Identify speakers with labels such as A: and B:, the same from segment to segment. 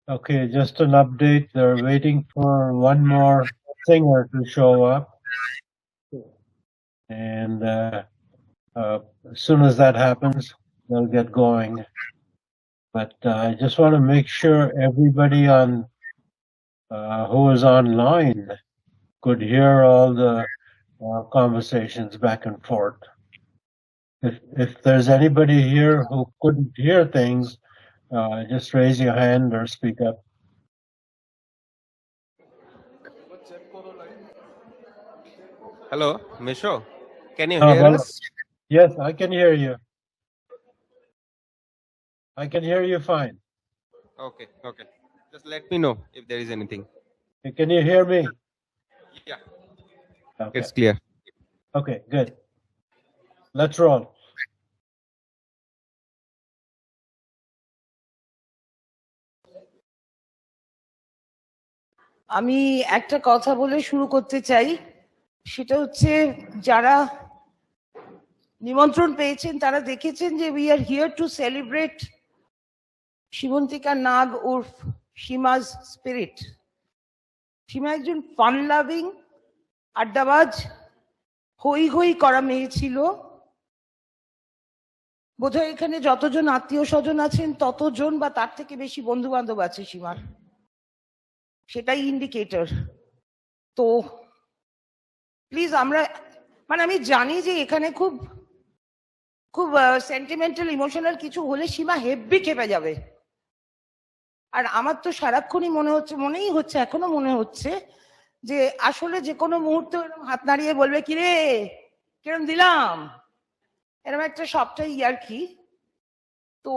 A: Okay, just an update. They're waiting for one more singer to show up. And as soon as that happens, they'll get going. But I just want to make sure everybody on who is online could hear all the conversations back and forth. If there's anybody here who couldn't hear things, just raise your hand or speak up.
B: Hello, Misho. Can you
A: Oh,
B: hear
A: hello.
B: us?
A: Yes, I can hear you. I can hear you fine.
B: Okay, okay. Just let me know if there is anything.
A: Can you hear me?
B: Yeah,
A: Okay.
B: it's clear.
A: Okay, good. Let's roll.
C: আমি একটা কথা বলে শুরু করতে চাই, সেটা হচ্ছে যারা নিমন্ত্রণ পেয়েছেন তারা দেখেছেন যে we are here to celebrate Shivantika Nag উর্ফ সীমাজ স্পিরিট। সীমা একজন ফান লাভিং, আড্ডাবাজ, হই হই করা মেয়ে ছিল। বোধহয় এখানে যতজন আত্মীয় স্বজন আছেন ততজন বা তার থেকে বেশি বন্ধু বান্ধব আছে সীমার, সেটাই ইন্ডিকেটর। তো প্লিজ আমরা আমি জানি যে এখানে খুব খুব সেন্টিমেন্টাল ইমোশনাল কিছু হলে সীমা হেব্বি খেপে যাবে। আর আমার তো সারাক্ষণই মনেই হচ্ছে এখনো মনে হচ্ছে যে আসলে যে কোনো মুহূর্তে এরকম হাত নাড়িয়ে বলবে কি রে কিরম দিলাম, এরকম একটা সবটাই আর কি। তো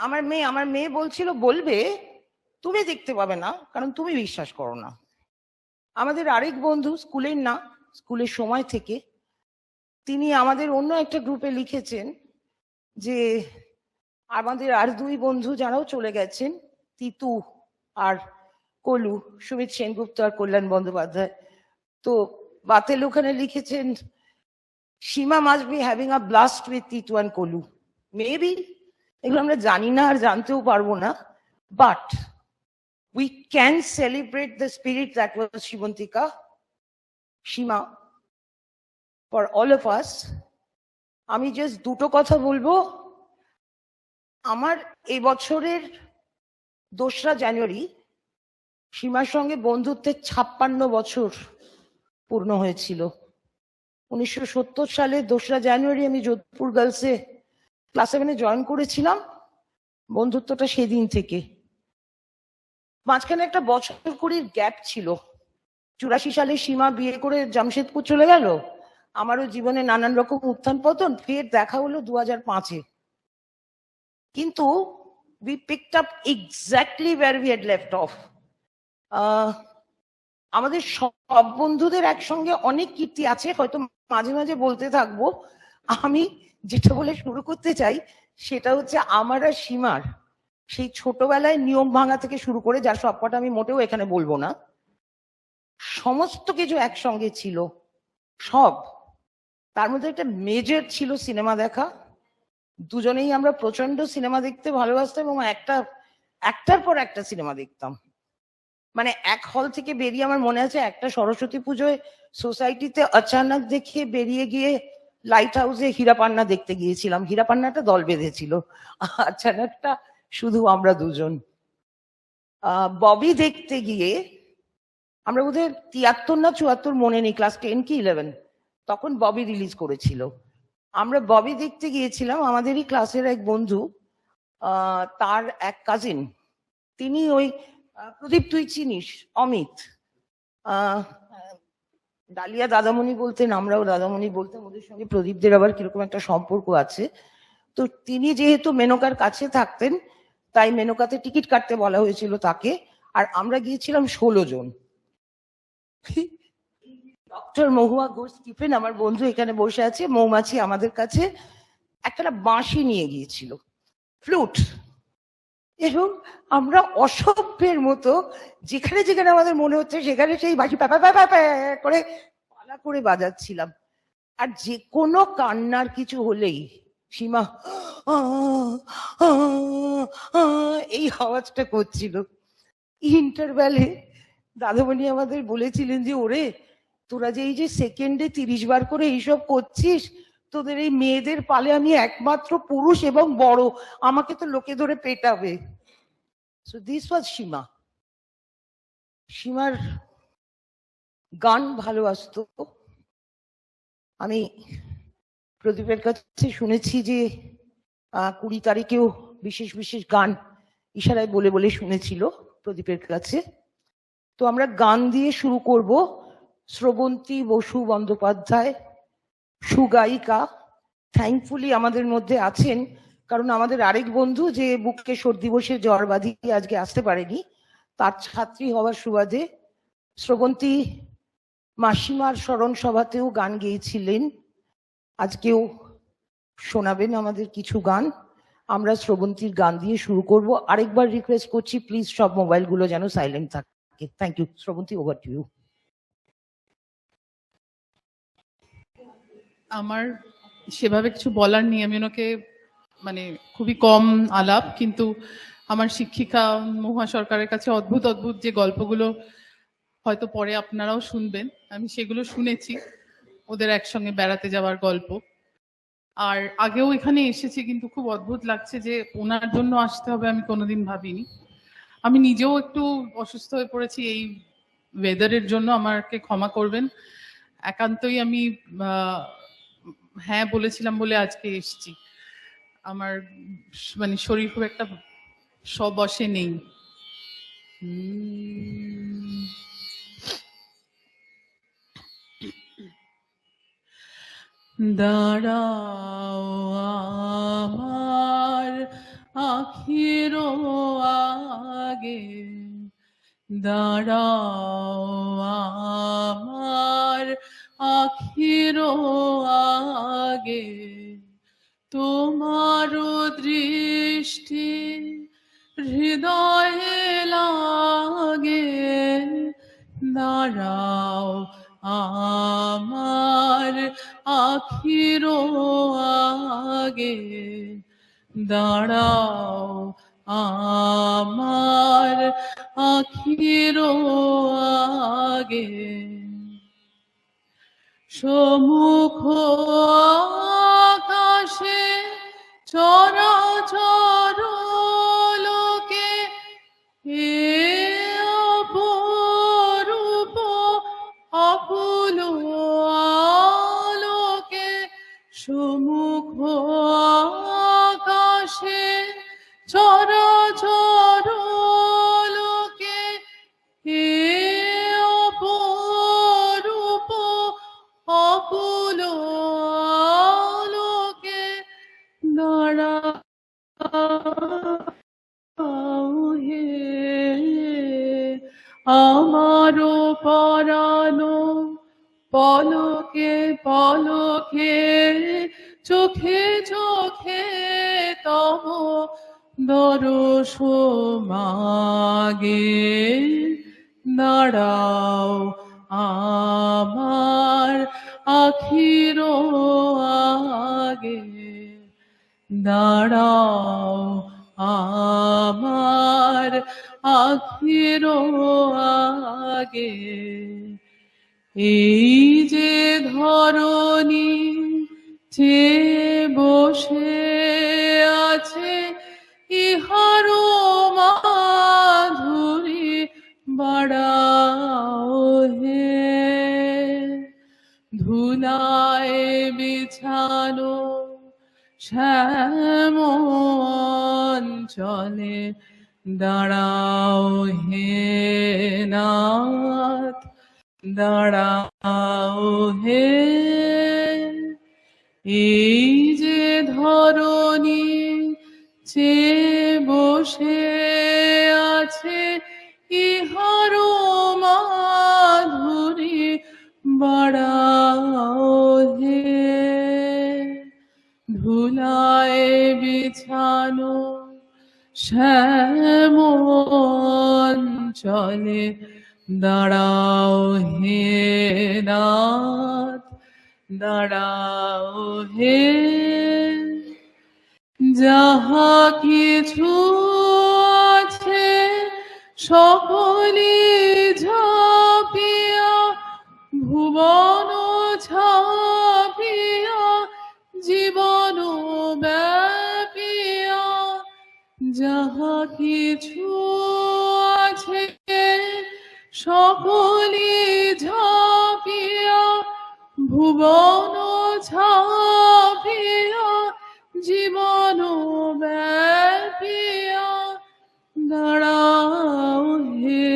C: আমার মেয়ে বলছিল বলবে, তুমি দেখতে পাবে না কারণ তুমি বিশ্বাস করো না। আমাদের আরেক বন্ধু, স্কুলের না, স্কুলের সময় থেকে, তিনি আমাদের অন্য একটা গ্রুপে লিখেছেন যে আমাদের আর দুই বন্ধু যারাও চলে গেছেন, তিতু আর কলু, সুমিত সেনগুপ্ত আর কল্যাণ বন্দ্যোপাধ্যায়, তো বাতেল ওখানে লিখেছেন Seema must be having a blast with Titu and Kolu. Maybe এগুলো আমরা জানি না আর জানতেও পারবো না, but we can celebrate the spirit that was Shivantika, Shima, for all of us. আমি জাস্ট দুটো কথা বলবো। আমার এই বছরের 2রা জানুয়ারি সীমার সঙ্গে বন্ধুত্বের 56 বছর পূর্ণ হয়েছিল। 1970 সালে 2রা জানুয়ারি আমি যোধপুর গার্লসে ক্লাস 7-এ জয়েন করেছিলাম। বন্ধুত্বটা সেদিন থেকে। মাঝখানে একটা বছর কুড়ির গ্যাপ ছিল। 84 সালে সীমা বিয়ে করে জামশেদপুর চলে গেল, আমারও জীবনে নানান রকম উত্থান পতন, ফের দেখা হলো 2005-এ। কিন্তু we picked up exactly where we had left off. আমাদের সব বন্ধুদের একসঙ্গে অনেক কীর্তি আছে, হয়তো মাঝে মাঝে বলতে থাকবো। আমি যেটা বলে শুরু করতে চাই সেটা হচ্ছে আমার আর সীমার সেই ছোটবেলায় নিয়ম ভাঙা থেকে শুরু করে, যার সবকটা আমি মোটেও এখানে বলবো না, সমস্ত কিছু একসঙ্গে ছিল। সব, তার মধ্যে একটা মেজর ছিল সিনেমা দেখা। দুজনেই আমরা প্রচন্ড সিনেমা দেখতে ভালোবাসতাম এবং একটার পর একটা সিনেমা দেখতাম। এক হল থেকে বেরিয়ে আমার মনে আছে একটা সরস্বতী পুজোয় সোসাইটিতে আচানক দেখে বেরিয়ে গিয়ে লাইট হাউসে হীরাপান্না দেখতে গিয়েছিলাম। হীরাপান্নাটা দল বেঁধেছিল, আচানকটা শুধু আমরা দুজন। ববি দেখতে গিয়ে আমরা বোধহয় 73 না 74 মনে নেই, ক্লাস 10 কি 11 তখন ববি রিলিজ করেছিল। আমরা ববি দেখতে গিয়েছিলাম। আমাদেরই ক্লাসের এক বন্ধু, তার এক কাজিন, তিনি ওই প্রদীপ, তুই চিনিস, অমিত, ডালিয়া দাদামণি বলতেন, আমরাও দাদামণি বলতাম। ওদের সঙ্গে প্রদীপদের আবার কিরকম একটা সম্পর্ক আছে। তো তিনি যেহেতু মেনকার কাছে থাকতেন, তাই মেনকাতে টিকিট কাটতে বলা হয়েছিল তাকে, আর আমরা গিয়েছিলাম 16 জন। ডক্টর মহুয়া ঘোষ স্টিফেন, আমার বন্ধু, এখানে বসে আছে, মৌমাছি আমাদের কাছে একটা বাঁশি নিয়ে গিয়েছিল, ফ্লুট, এবং আমরা অসভ্যের মতো যেখানে যেখানে আমাদের মনে হচ্ছে সেখানে সেই বাঁশি প্যাপা প্যাপা করে পালা করে বাজাচ্ছিলাম। আর যে কোনো কান্নার কিছু হলেই সীমা এই আওয়াজটা করছিল। ইন্টারভ্যালে দাদামণি আমাদের বলেছিলেন যে ওরে তোরা যে এই যে সেকেন্ডে 30 বার করে এইসব করছিস, তোদের এই মেয়েদের পালে আমি একমাত্র পুরুষ এবং বড়, আমাকে তো লোকে ধরে পেটাবে। সো দিস ওয়াজ সীমা। সীমার গান ভালোবাসতো। আমি প্রদীপের কাছে শুনেছি যে 20 তারিখেও বিশেষ বিশেষ গান ইশারায় বলে বলে শুনেছিল প্রদীপের কাছে। তো আমরা গান দিয়ে শুরু করব। শ্রবন্তী বসু বন্দ্যোপাধ্যায়, সুগায়িকা, থ্যাঙ্কফুলি আমাদের মধ্যে আছেন, কারণ আমাদের আরেক বন্ধু যে বুকে সর্দি বসে জ্বর বাঁধি আজকে আসতে পারেনি, তার ছাত্রী হওয়ার সুবাদে শ্রবন্তী মাসিমার স্মরণ সভাতেও গান গেয়েছিলেন, আজকেও শোনাবেন আমাদের কিছু গান। আমরা শ্রবন্তীর গান দিয়ে শুরু করব। আরেকবার রিকোয়েস্ট করছি, প্লিজ সব মোবাইলগুলো যেন সাইলেন্ট থাকে। Thank you. Srabanti, over to you.
D: আমার সেভাবে কিছু বলার নেই, আমি ওনাকে মানে খুবই কম আলাপ, কিন্তু আমার শিক্ষিকা মহুয়া সরকারের কাছে অদ্ভুত অদ্ভুত যে গল্পগুলো হয়তো পরে আপনারাও শুনবেন, আমি সেগুলো শুনেছি, ওদের একসঙ্গে বেড়াতে যাওয়ার গল্প। আর আগেও এখানে এসেছি, কিন্তু খুব অদ্ভুত লাগছে যে ওনার জন্য আসতে হবে, আমি কোনোদিন ভাবিনি। আমি নিজেও একটু অসুস্থ হয়ে পড়েছি এই ওয়েদারের জন্য, আমাকে ক্ষমা করবেন। একান্তই আমি হ্যাঁ বলেছিলাম বলে আজকে এসেছি। আমার মানে শরীর খুব একটা সবশে নেই। দাঁড়াও আমার আখির আগে, দাঁড়াও আমার আখির আগে, তোমার দৃষ্টি হৃদয়ে লাগে, দাঁড়াও আমার আখির আগে, দাঁড়াও আমার আখির আগে, সমুখ আকাশে চরাচর লোকে এ অপরূপ অকুল আলোকে, সমুখ আকাশে চরাচর লোকে এ অপরূপ অকুল আলোকে, দাঁড়াও হে আমারও পরানো, পলকে পলকে চোখে চোখে তব দরস মাগে, দাঁড়াও আমার আখির আগে, দাঁড়াও আমার আখির আগে, এই যে ধরণী যে বসে আছে ইহার মাধুরী বাড়াও হে, ধুলায় বিছানো শ্যাম অঞ্চলে, দাঁড়াও হে নাথ, দাঁড়াও হে, এই যে ধরণী যে বসে আছে ইহার মাধুরী বাড়াও হে, ধুলায় বিছানো শ্যাম অঞ্চলে, দাঁড়াও হে নাথ, দাঁড়াও হে, যাহা কিছু আছে সকলি ঝাঁপিয়া ভুবন ছাপিয়া জীবন ব্যাপিয়া যাহা কিছু আছে সকলি ঝাঁপিয়া ভুবন ছাপিয়া জীবন ব্যাপিয়া দাঁড়াও হে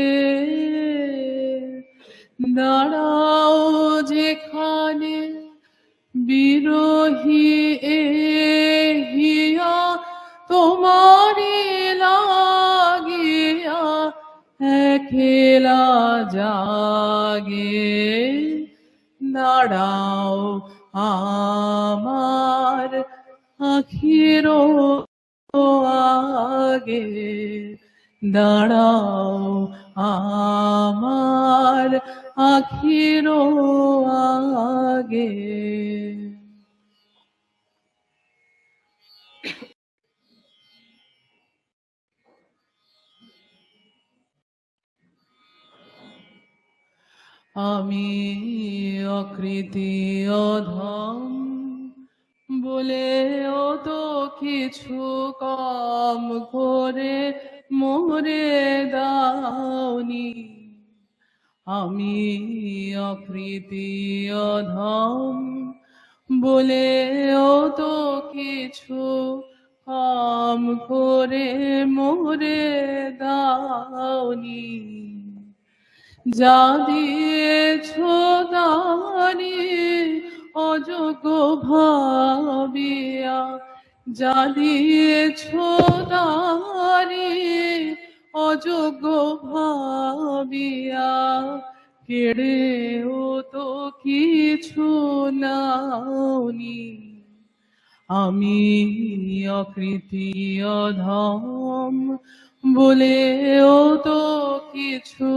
D: দাঁড়াও যেখানে বিরোহী এহিয়া তোমারি লাগিয়া একলা জাগে দাঁড়াও আমার আখির আগে দাঁড়াও আমার আখির আগে আমি অকৃতি অধম বলেও তো কিছু কম করে মোরে দাওনি আমি অকৃতি অধম বলেও তো কিছু কম করে মোরে দাওনি যা দিয়েছ দানি অযোগ্য ভাবিয়া যা দিয়েছ দানি অযোগ্য ভাবিয়া কেড়েও তো কিছু নাওনি আমি অকৃতি অধম বলেও তো কিছু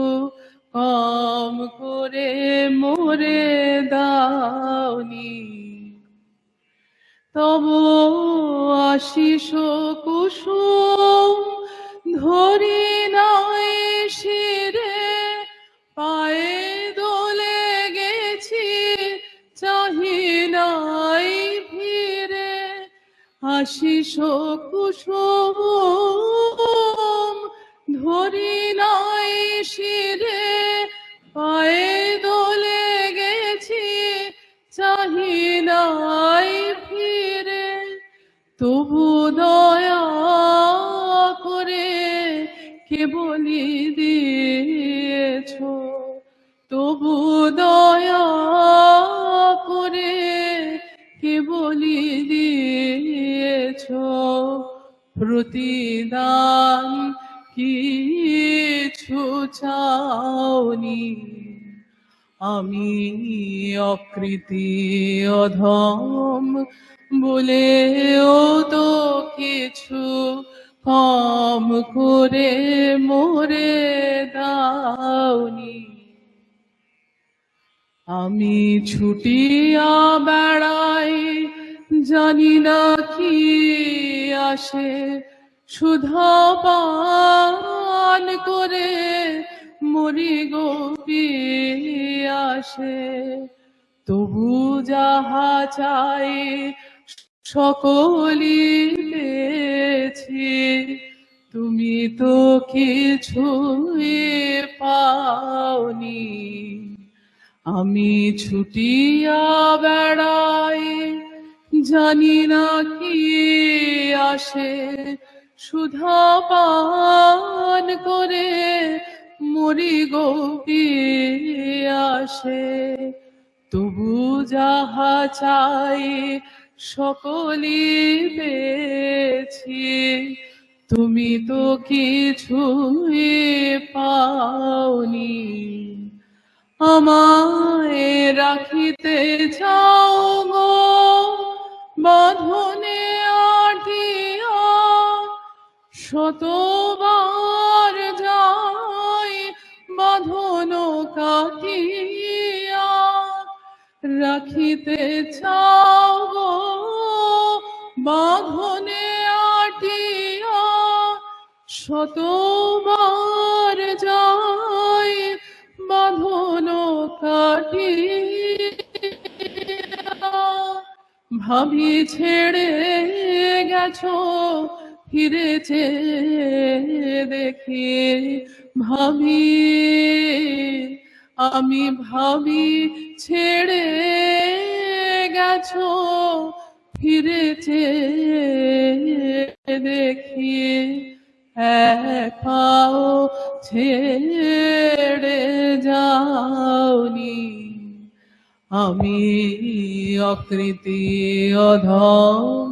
D: কম করে মোরে দাওনি তব আশিস কুসুম ধরি নাই শিরে পায়ে দোলে গেছি চাহি নাই ফিরে আশিস কুসুম ধরি নাই শিরে পায়ে দোলে গেছি চাহি নাই ফিরে তবু দয়া করে কে বলি দিয়েছ তবু দয়া করে কে বলি দিয়েছ প্রতিদান কিছু চাওনি আমি অকৃতি অধম বলেও তো কিছু কম করে মোরে দাওনি আমি ছুটিয়া বেড়াই জানি না কি আসে সুধা পান করে মরি গোপী আসে তবু যাহা চাই সকলি পেয়েছি তুমি তো কিছুই পাওনি আমি ছুটিয়া বেড়াই জানি না কি আসে সুধা পান করে মরি গোপী আসে তবু যাহা চাই সকলি পেয়েছি তুমি তো কিছুই পাওনি আমায় রাখিতে চাও গো বাঁধনে আটিয়া শতবার যাই বাঁধন কাটিয়া রাখিতে চাও গো বাঁধনে শতবার যাই বাঁধন কাটি, ভাবি ছেড়ে গেছো ফিরেছে দেখি, ভাবি আমি ভাবি ছেড়ে গেছো ফিরেছে দেখি, এক পাও ছেড়ে যাওনি, আমি অকৃতি অধম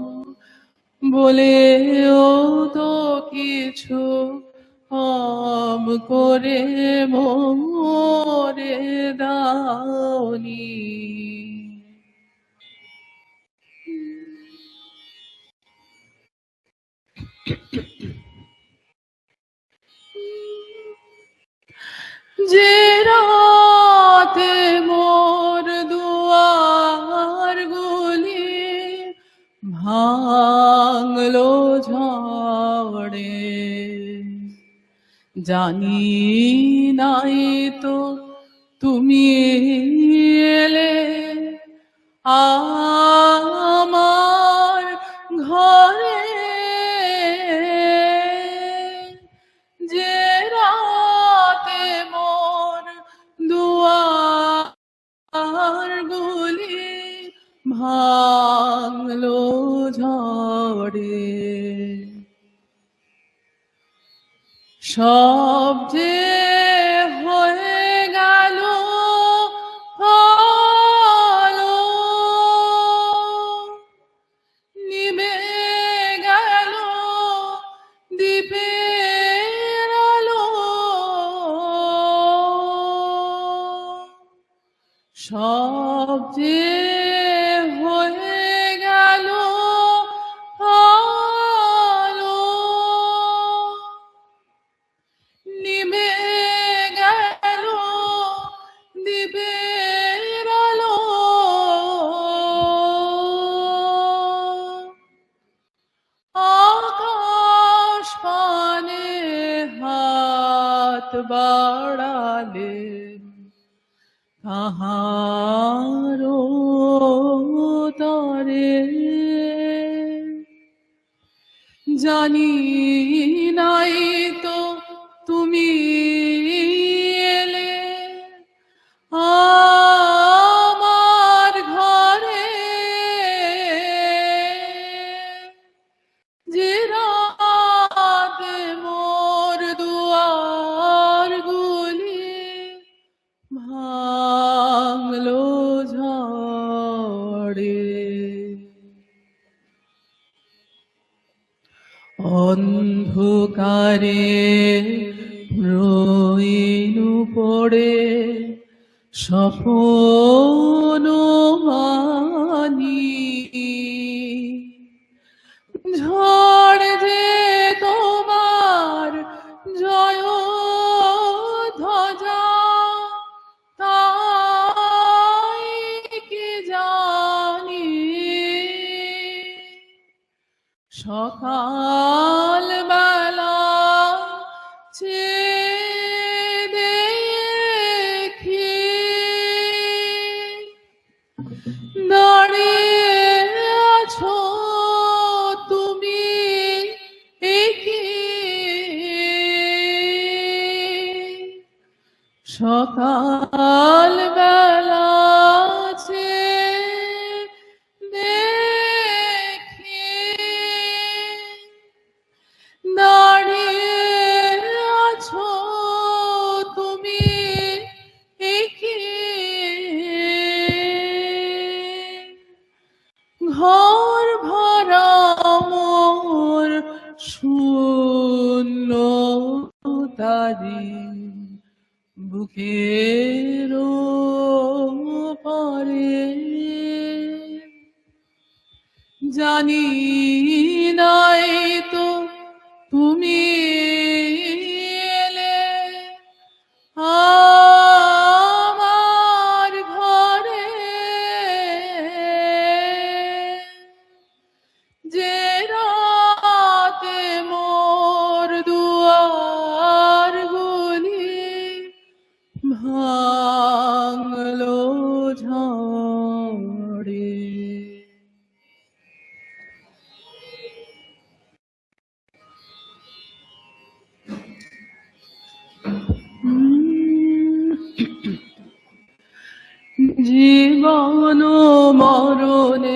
D: বলেও তো কিছু কম করে মোরে দাওনি। যে রাতে মোর দুয়ার গুলি ভাঙলো ঝড়ে, জানি নাই তো তুমি এলে আমার ঘরে, যে রাতে মোর দুয়ার গুলি ভাঙলো ঝড়ে, সব যে হয়ে গেল আলো, নিভে গেল দ্বীপের আলো, সব যে হয়ে গেল আলো, নিভে গেল দ্বীপের আলো, আকাশ পানে হাত বাড়ালে কাহারো তরে, জানি নাই তো তুমি এলে আমার ঘরে, যে রাতে মোর দুয়ার গুলি ভাঙলো ঝড়ে, অন্ধকারে রইনু পড়ে স্বপ্ন মানি, ঝড় যে তোমার জয় ধ্বজা, তাই কি জানি, সকাল বেলা চেয়ে দেখি দাঁড়িয়ে আছো তুমি একি, সকাল বেলা দেখি দাঁড়িয়ে আছো তুমি একি, ঘর ভরা মোর শূন্য তারি, বুকের পরে জানি নাই তো তুমি এলে আমার ঘরে, যে রাতে মোর দুয়ার জীবন মরণের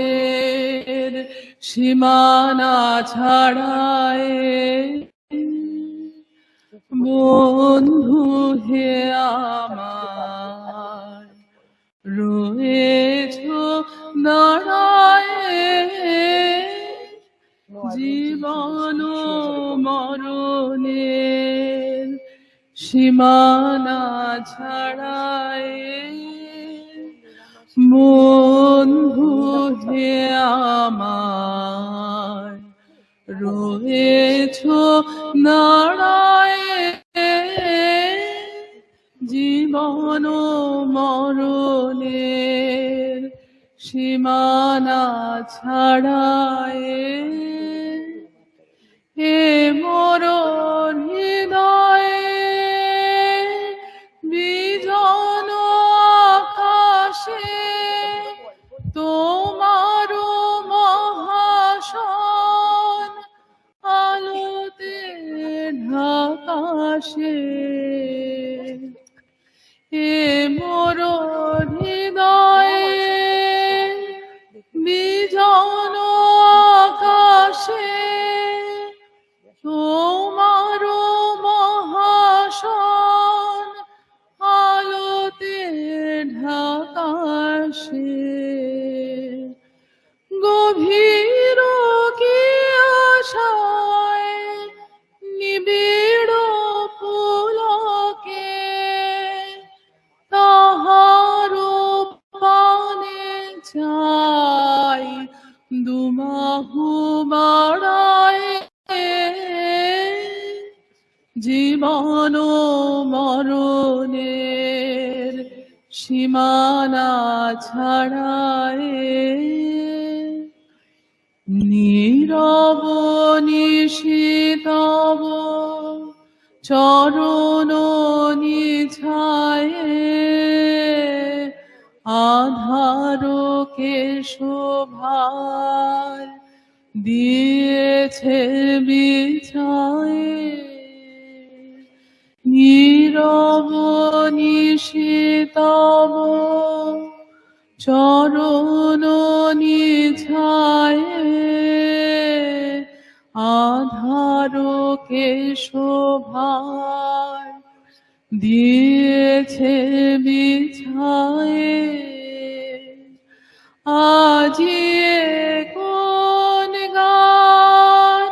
D: সীমানা ছাড়ায় বন্ধু হে আমার রয়েছ দাঁড়ায় জীবন মরণের সীমানা ছাড়ায় বন্ধু হে আমার রয়েছ দাঁড়ায় জীবন মরণের সীমানা ছাড়ায় হে মরণ হৃদয়ে বিজন আকাশে তোমার মহাশন আলোতে ঢাকাশে হে মরণ হৃদয়ে বিজন আকাশে তোমার মহাশন আলোতে ঢাকাশে গভীর কি আশায় নিবিড় পুলকে তাহার পানে চাই দুমাহু বাড়ায় জীবন মরণের সীমানা ছাড়ায় নীরব নিশিতব চরণ নিছায়ে আধারকে শোভার দিয়েছে বিছায়ে নীরব নিশিতব চরণ নিছায়ে আধারকে শোভার দিয়েছে বিছায়ে আজিয়ে কোন গান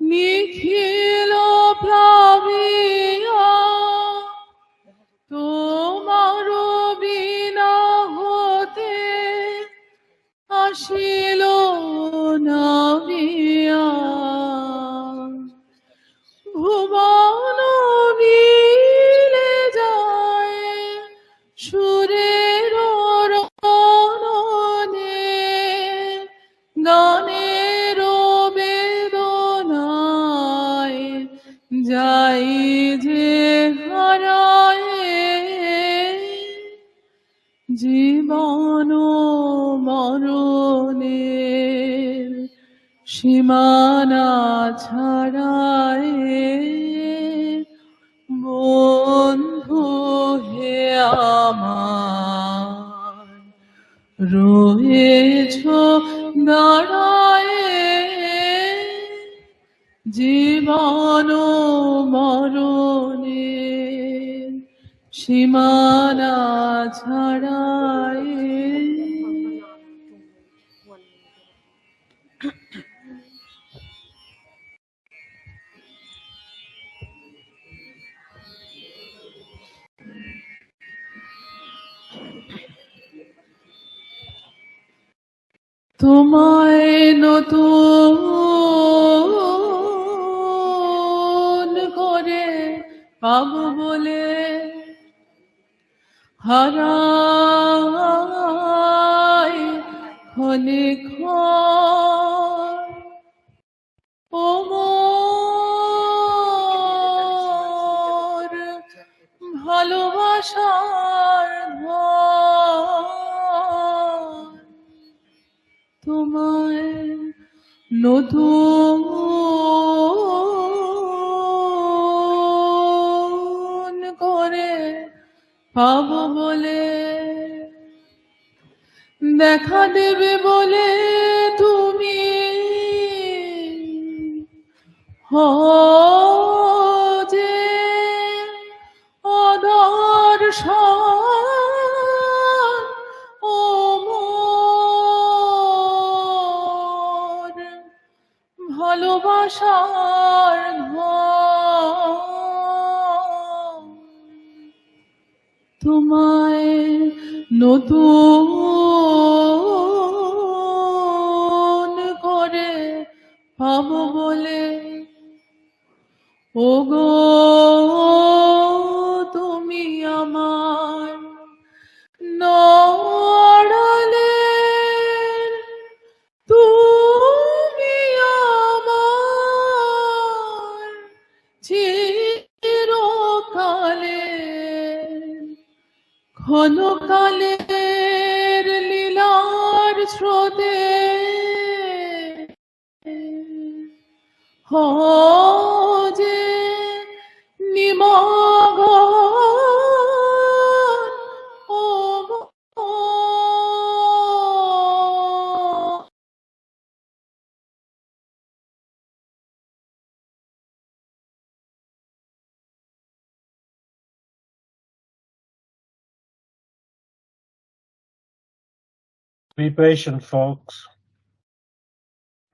D: নিখিল প্লাবিয়া তোমার বিনা হতে আসিল নাবিয়া ভুবন মিলে যায় সুরের রণনে গানের বেদনায় যাই যে হারায় জীবন মরণের সীমানা ছাড়ায় বন্ধু হে আমার রয়েছ দাঁড়ায় জীবন মরণের সীমানা ছাড়ায় তোমায় নতুন করে পাব বলে হারাই ক্ষণে ক্ষণ ও মোর ভালোবাসার ধন তোমায় নতুন করে পাব বলে দেখা দেবে বলে তুমি যে অদর্শন ও মোর ভালোবাসার ধন। তোমায় নতুন করে পাবো বলে ওগো তুমি আমার নড়ালের, তুমি আমার চিরকালের, ক্ষণকালের লীলার স্রোতে যে নিমগ্ন ও
A: Be patient, folks.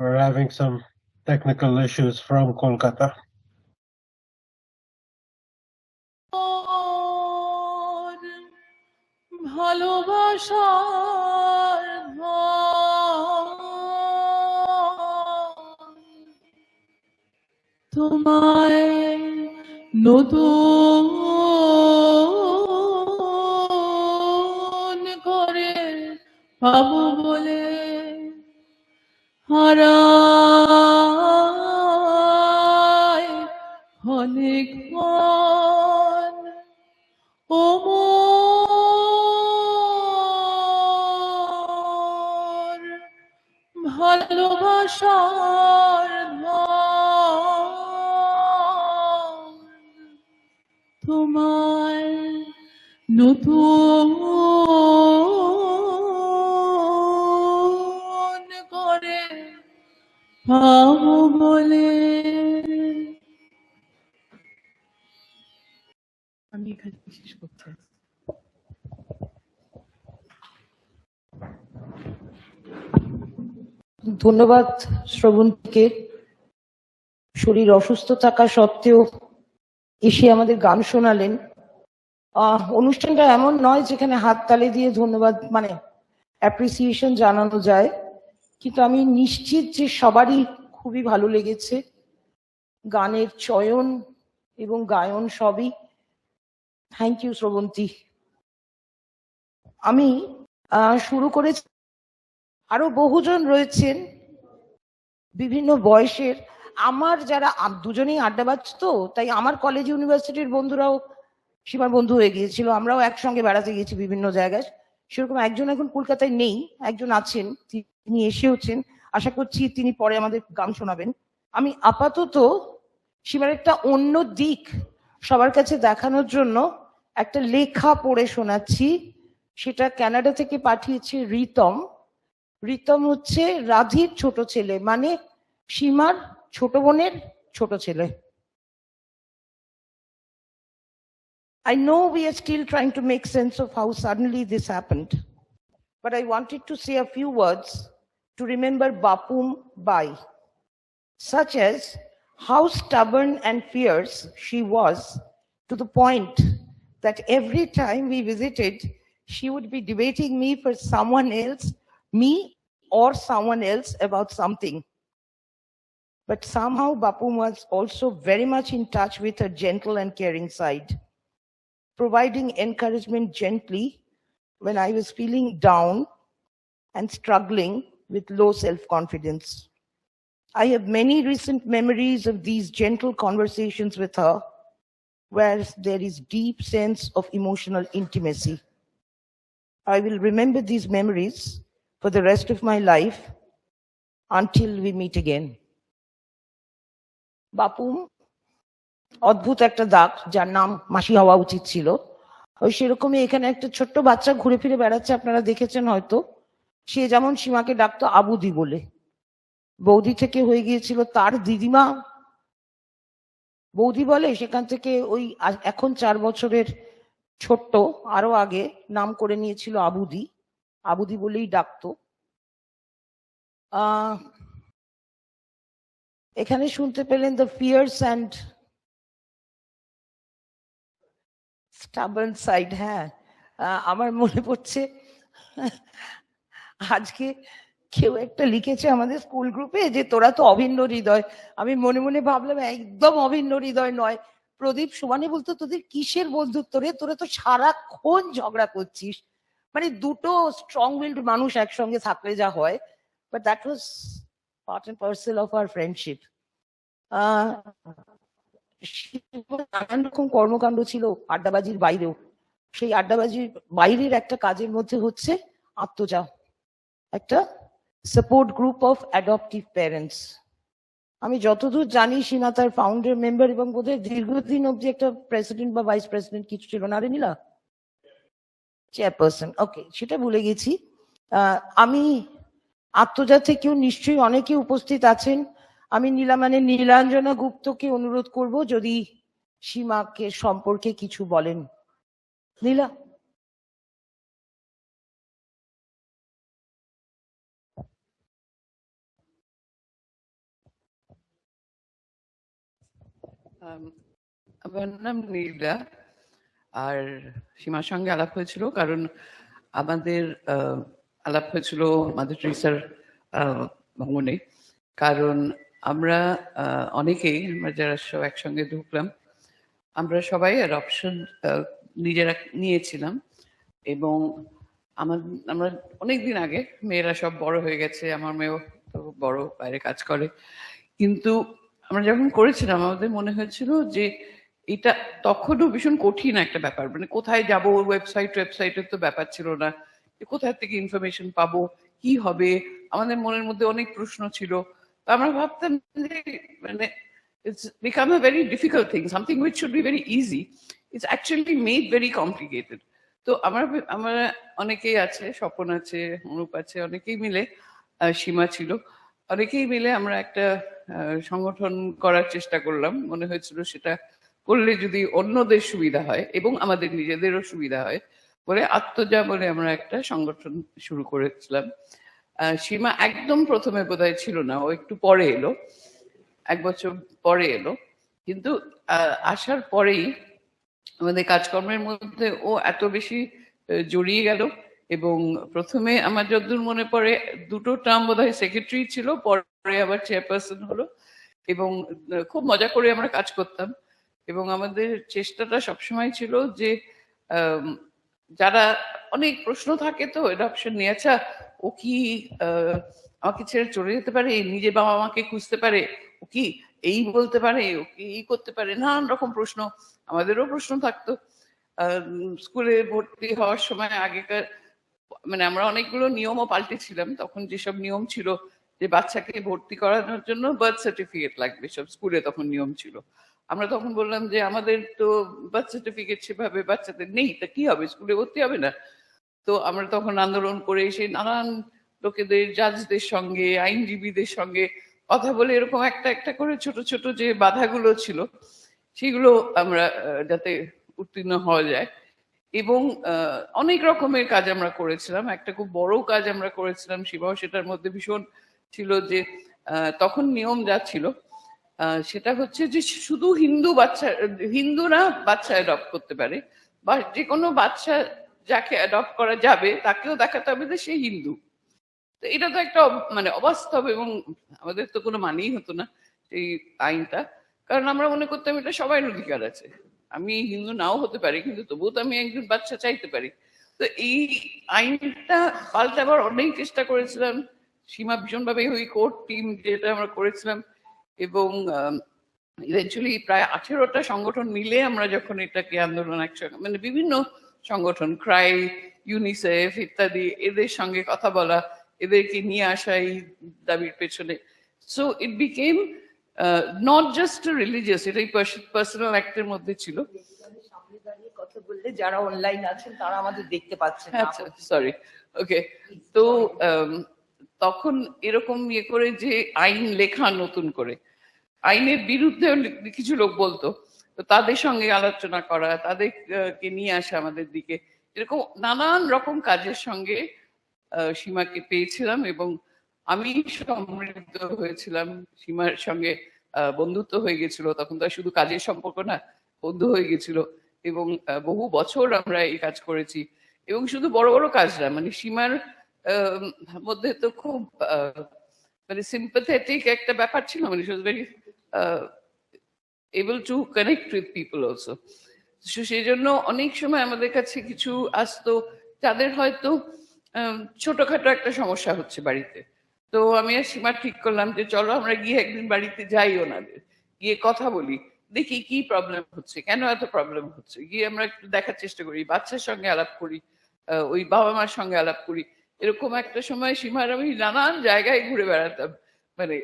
A: We're having some technical issues from Kolkata.
D: ভালোবাসার ধন। তোমায় নতুন করে পাবো বলে হারায় অনেক মন ও মোর ভালোবাসার ধন। তোমায় নতুন করে পাবো বলে। আমি এখানে শেষ করতে
C: ধন্যবাদ শ্রবণকে, শরীর অসুস্থ থাকা সত্ত্বেও এসে আমাদের গান শোনালেন। অনুষ্ঠানটা এমন নয় যেখানে হাততালি দিয়ে ধন্যবাদ মানে অ্যাপ্রিসিয়েশন জানানো যায়, কিন্তু আমি নিশ্চিত যে সবারই খুবই ভালো লেগেছে। গানের চয়ন এবং গায়ন সবই। Thank you Srabanti. আমি শুরু করেছি, আরো বহুজন রয়েছেন বিভিন্ন বয়সের। আমার যারা দুজনেই আড্ডাবাজ, তো তাই আমার কলেজ ইউনিভার্সিটির বন্ধুরাও সীমার বন্ধু হয়ে গিয়েছিল, আমরাও একসঙ্গে বেড়াতে গেছি বিভিন্ন জায়গায়। সেরকম একজন এখন কলকাতায় নেই, একজন আছেন, তিনি এসেওছেন। আশা করছি তিনি পরে আমাদের গান শোনাবেন। আমি আপাতত সীমার একটা অন্য দিক সবার কাছে দেখানোর জন্য একটা লেখা পড়ে শোনাচ্ছি। সেটা কানাডা থেকে পাঠিয়েছে রিতম। রিতম হচ্ছে রাধির ছোট ছেলে, মানে সীমার ছোট বোনের ছোট ছেলে। I know we are still trying to make sense of how suddenly this happened, but I wanted to say a few words to remember Bapum Bai, such as how stubborn and fierce she was, to the point that every time we visited, she would be debating me for someone else, me or someone else about something. But somehow Bapum was also very much in touch with her gentle and caring side, providing encouragement gently when I was feeling down and struggling with low self-confidence. I have many recent memories of these gentle conversations with her, where there is deep sense of emotional intimacy. I will remember these memories for the rest of my life until we meet again. বাপুম অদ্ভুত একটা দাগ, যার নাম মাসি হওয়া উচিত ছিল। ওই সেরকমই এখানে একটা ছোট্ট বাচ্চা ঘুরে ফিরে বেড়াচ্ছে, আপনারা দেখেছেন হয়তো। সে যেমন সীমাকে ডাকতো আবুদি বলে, বৌদি থেকে হয়ে গিয়েছিল তার দিদিমা বৌদি বলে, সেখান থেকে ওই এখন 4 বছরের ছোট্ট আরো আগে নাম করে নিয়েছিল আবুদি, আবুদি বলেই ডাকতো। এখানে শুনতে পেলেন the fierce and stubborn side. হ্যাঁ, আমার মনে পড়ছে আজকে কেউ একটা লিখেছে আমাদের স্কুল গ্রুপে যে তোরা তো অভিন্ন হৃদয়। আমি মনে মনে ভাবলাম একদম অভিন্ন হৃদয় নয়। প্রদীপ সুমানে বলতো তোদের কিসের বন্ধুত্ব রে, তোরা তো সারাক্ষণ ঝগড়া করছিস। মানে দুটো স্ট্রং উইলড মানুষ একসঙ্গে থাকলে যা হয়, but that was part and parcel of our friendship. নানান রকম কর্মকাণ্ড ছিল আড্ডাবাজির বাইরেও। সেই আড্ডাবাজির বাইরের একটা কাজের মধ্যে হচ্ছে আত্মজা, একটা support group of adaptive parents. আমি যতদূর জানি সীমা তার ফাউন্ডার মেম্বার এবং বোধহয় দীর্ঘদিন অব্দি একটা প্রেসিডেন্ট বা ভাইস প্রেসিডেন্ট কিছু ছিল না রে নীলা, চেয়ারপারসন। ওকে, সেটা ভুলে গেছি। আমি আত্মজা থেকেও নিশ্চয়ই অনেকে উপস্থিত আছেন। আমি নীলাঞ্জনা গুপ্তকে অনুরোধ করব যদি সীমাকে সম্পর্কে কিছু বলেন। নীলা।
E: আমার নাম নীলা, আর সীমার সঙ্গে আলাপ হয়েছিল কারণ আমাদের আলাপ হয়েছিল মাদার টেরেসার ভবনে। কারণ আমরা অনেকেই আমরা যারা সব একসঙ্গে ঢুকলাম, আমরা সবাই অ্যাডপশন নিজেরা নিয়েছিলাম। এবং আমরা অনেকদিন আগে, মেয়েরা সব বড় হয়ে গেছে, আমার মেয়েও তো বড়, বাইরে কাজ করে, কিন্তু আমরা যখন করেছিলাম আমাদের মনে হয়েছিল যে এটা তখনও ভীষণ কঠিন একটা ব্যাপার। মানে কোথায় যাব, ওয়েবসাইটের তো ব্যাপার ছিল না, কোথায় থেকে ইনফরমেশন পাবো, কি হবে, আমাদের মনের মধ্যে অনেক প্রশ্ন ছিল। তো আমরা ভাবতাম যে মানে it's become a very difficult thing, something which should be very easy, it's actually made very complicated. তো আমরা অনেকেই আছে, স্বপন আছে, অনুপ আছে, অনেকেই মিলে, সীমা ছিল, অনেকেই মিলে আমরা একটা সংগঠন করার চেষ্টা করলাম। মনে হয়েছিল সেটা করলে যদি অন্যদের সুবিধা হয় এবং আমাদের নিজেদেরও সুবিধা হয় বলে আত্মজা বলে আমরা একটা সংগঠন শুরু করেছিলাম। সীমা একদম প্রথমে বোধহয় ছিল না, ও একটু পরে এলো, 1 বছর পরে এলো। কিন্তু আসার পরেই আমাদের কাজকর্মের মধ্যে ও এত বেশি জড়িয়ে গেল। এবং প্রথমে আমার যতদূর মনে পড়ে 2টো টার্ম বোধহয় সেক্রেটারি ছিল, পরে আবার চেয়ারপারসন হলো, এবং খুব মজা করে আমরা কাজ করতাম। এবং আমাদের চেষ্টাটা সবসময় ছিল যে যারা অনেক প্রশ্ন থাকে তো অ্যাডপশন নিয়ে, আচ্ছা ও কি আমাকে ছেড়ে চলে যেতে পারে, নিজে বাবা মাকে খুঁজতে পারে, ও কি এই বলতে পারে, ও কি এই করতে পারে, নানান রকম প্রশ্ন। আমাদেরও প্রশ্ন থাকতো। স্কুলে ভর্তি হওয়ার সময় আগেকার মানে আমরা অনেকগুলো নিয়মও পাল্টেছিলাম। তখন যেসব নিয়ম ছিল যে বাচ্চাকে ভর্তি করানোর জন্য বার্থ সার্টিফিকেট লাগবে, সব স্কুলে তখন নিয়ম ছিল। আমরা তখন বললাম যে আমাদের তো বার্থ সার্টিফিকেট সেভাবে বাচ্চাদের নেই, তা কি হবে, স্কুলে ভর্তি হবে না? তো আমরা তখন আন্দোলন করে এসে নানান লোকেদের, জাজদের সঙ্গে, আইনজীবীদের সঙ্গে কথা বলে এরকম একটা একটা করে ছোট ছোট যে বাধাগুলো ছিল সেগুলো আমরা যাতে উত্তীর্ণ হওয়া যায়। এবং অনেক রকমের কাজ আমরা করেছিলাম। একটা খুব বড় কাজ আমরা করেছিলাম, শিবাও সেটার মধ্যে ভীষণ ছিল, যে তখন নিয়ম যা ছিল সেটা হচ্ছে যে শুধু হিন্দুরা বাচ্চা অ্যাডপ্ট করতে পারে, বা যে কোনো বাচ্চা যাকে অ্যাডপ্ট করা যাবে তাকেও দেখাতে হবে যে সে হিন্দু। তো এটা তো একটা মানে অবাস্তব, এবং আমাদের তো কোনো মানেই হতো না এই আইনটা, কারণ আমরা মনে করতাম এটা সবার অধিকার আছে, আমি হিন্দু নাও হতে পারি কিন্তু তবুও তো আমি একজন বাচ্চা চাইতে পারি। তো এই আইনটা পাল্টাবার অনেক চেষ্টা করেছিলাম, সীমা ভীষণভাবে ওই কোর্ট টিম যেটা আমরা করেছিলাম। এবং ইভেন্চুয়ালি প্রায় 18টা সংগঠন মিলে আমরা যখন এটাকে আন্দোলন একসঙ্গে, মানে বিভিন্ন সংগঠন, ক্রাই, ইউনিসেফ ইত্যাদি, এদের সঙ্গে কথা বলা, এদেরকে নিয়ে আসা এই দাবির পেছনে। So it became not just religious, এটাই পার্সোনাল অ্যাক্টের মধ্যে ছিল।
C: কথা বললে যারা অনলাইন আছেন তারা আমাদের দেখতে পাচ্ছেন।
E: আচ্ছা, সরি, ওকে, তো তখন এরকম ইয়ে করে যে আইন লেখা নতুন করে, আইনের বিরুদ্ধে কিছু লোক বলতো, তো তাদের সঙ্গে আলোচনা করা, তাদেরকে নিয়ে আসা আমাদের দিকে, এরকম নানান রকম কাজের সঙ্গে সীমাকে পেয়েছিলাম এবং আমি সমৃদ্ধ হয়েছিলাম। সীমার সঙ্গে বন্ধুত্ব হয়ে গেছিল, তখন তো শুধু কাজের সম্পর্ক না, বন্ধু হয়ে গেছিল এবং বহু বছর আমরা এই কাজ করেছি। এবং শুধু বড় বড় কাজ না, মানে সীমার মধ্যে তো খুব মানে সিম্পাথেটিক একটা ব্যাপার ছিল, মানে she was very able to connect with people also. সেই জন্য অনেক সময় আমাদের কাছে কিছু আসতো যাদের হয়তো ছোটখাটো একটা সমস্যা হচ্ছে বাড়িতে, তো আমি আর সীমা ঠিক করলাম যে চলো আমরা গিয়ে একদিন বাড়িতে যাই, ওনাদের গিয়ে কথা বলি, দেখি কি প্রবলেম হচ্ছে, কেন এত প্রবলেম হচ্ছে, গিয়ে আমরা একটু দেখার চেষ্টা করি, বাচ্চার সঙ্গে আলাপ করি, ওই বাবা মার সঙ্গে আলাপ করি। এরকম একটা সময় সীমার আমি নানান জায়গায় ঘুরে বেড়াতাম, মানে